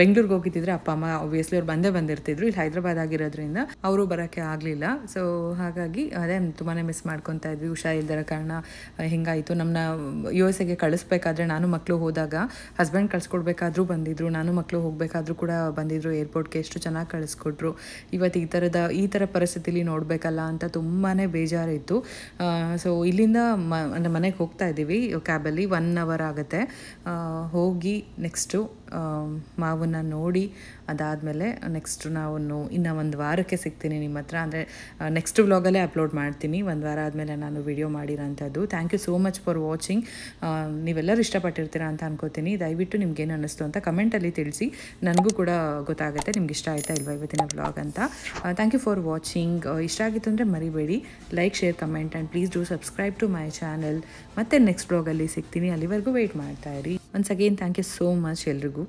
ಬೆಂಗಳೂರಿಗೆ ಹೋಗಿದ್ದಿದ್ರೆ ಅಪ್ಪ ಅಮ್ಮ ಆಬ್ವಿಯಸ್ಲಿ ಅವ್ರು ಬಂದಿರ್ತಿದ್ರು. ಇಲ್ಲಿ ಹೈದ್ರಾಬಾದ್ ಆಗಿರೋದ್ರಿಂದ ಅವರು ಬರೋಕ್ಕೆ ಆಗಲಿಲ್ಲ. ಸೊ ಹಾಗಾಗಿ ಅದೇ ತುಂಬಾ ಮಿಸ್ ಮಾಡ್ಕೊತಾ ಇದ್ವಿ. ಹುಷಾರಿದ್ದರ ಕಾರಣ ಹಿಂಗಾಯಿತು. ನಮ್ಮನ್ನ USA ಕಳಿಸ್ಬೇಕಾದ್ರೆ ನಾನು ಮಕ್ಕಳು ಹೋದಾಗ ಹಸ್ಬೆಂಡ್ ಕಳಿಸ್ಕೊಡ್ಬೇಕಾದ್ರೂ ಬಂದಿದ್ರು, ನಾನು ಮಕ್ಕಳು ಹೋಗಬೇಕಾದ್ರೂ ಕೂಡ ಬಂದಿದ್ರು ಏರ್ಪೋರ್ಟ್ಗೆ. ಎಷ್ಟು ಚೆನ್ನಾಗಿ ಕಳಿಸ್ಕೊಟ್ರು. ಇವತ್ತು ಈ ಥರ ಪರಿಸ್ಥಿತಿಲಿ ನೋಡಬೇಕಲ್ಲ ಅಂತ ತುಂಬಾ ಬೇಜಾರಿತ್ತು. ಸೊ ಇಲ್ಲಿಂದ ಅಂದರೆ ಮನೆಗೆ ಹೋಗ್ತಾ ಇದ್ದೀವಿ ಕ್ಯಾಬಲ್ಲಿ. 1 hour ಆಗುತ್ತೆ. ಹೋಗಿ ನೆಕ್ಸ್ಟು ಮಾವನ್ನ ನೋಡಿ ಅದಾದಮೇಲೆ ನೆಕ್ಸ್ಟು ನಾವು ಇನ್ನು 1 ವಾರಕ್ಕೆ ಸಿಗ್ತೀನಿ ನಿಮ್ಮ ಹತ್ರ. ಅಂದರೆ ನೆಕ್ಸ್ಟ್ ವ್ಲಾಗಲ್ಲೇ ಅಪ್ಲೋಡ್ ಮಾಡ್ತೀನಿ 1 ವಾರ ಆದಮೇಲೆ ನಾನು ವಿಡಿಯೋ ಮಾಡಿರೋಂಥದ್ದು. Thank you so much for watching. ನೀವೆಲ್ಲರೂ ಇಷ್ಟಪಟ್ಟಿರ್ತೀರಾ ಅಂತ ಅನ್ಕೋತೀನಿ. ದಯವಿಟ್ಟು ನಿಮ್ಗೇನು ಅನ್ನಿಸ್ತು ಅಂತ ಕಮೆಂಟಲ್ಲಿ ತಿಳಿಸಿ. ನನಗೂ ಕೂಡ ಗೊತ್ತಾಗುತ್ತೆ ನಿಮ್ಗೆ ಇಷ್ಟ ಆಯಿತಾ ಇಲ್ವಾ ಇವತ್ತಿನ ವ್ಲಾಗ್ ಅಂತ. Thank you for watching. ಇಷ್ಟ ಆಗಿತ್ತು ಅಂದರೆ ಮರಿಬೇಡಿ like, share, comment and please do subscribe to my channel. ಮತ್ತೆ ನೆಕ್ಸ್ಟ್ ವ್ಲಾಗಲ್ಲಿ ಸಿಗ್ತೀನಿ. ಅಲ್ಲಿವರೆಗೂ ವೆಯ್ಟ್ ಮಾಡ್ತಾ ಇರಿ. Once again thank you so much ಎಲ್ರಿಗೂ.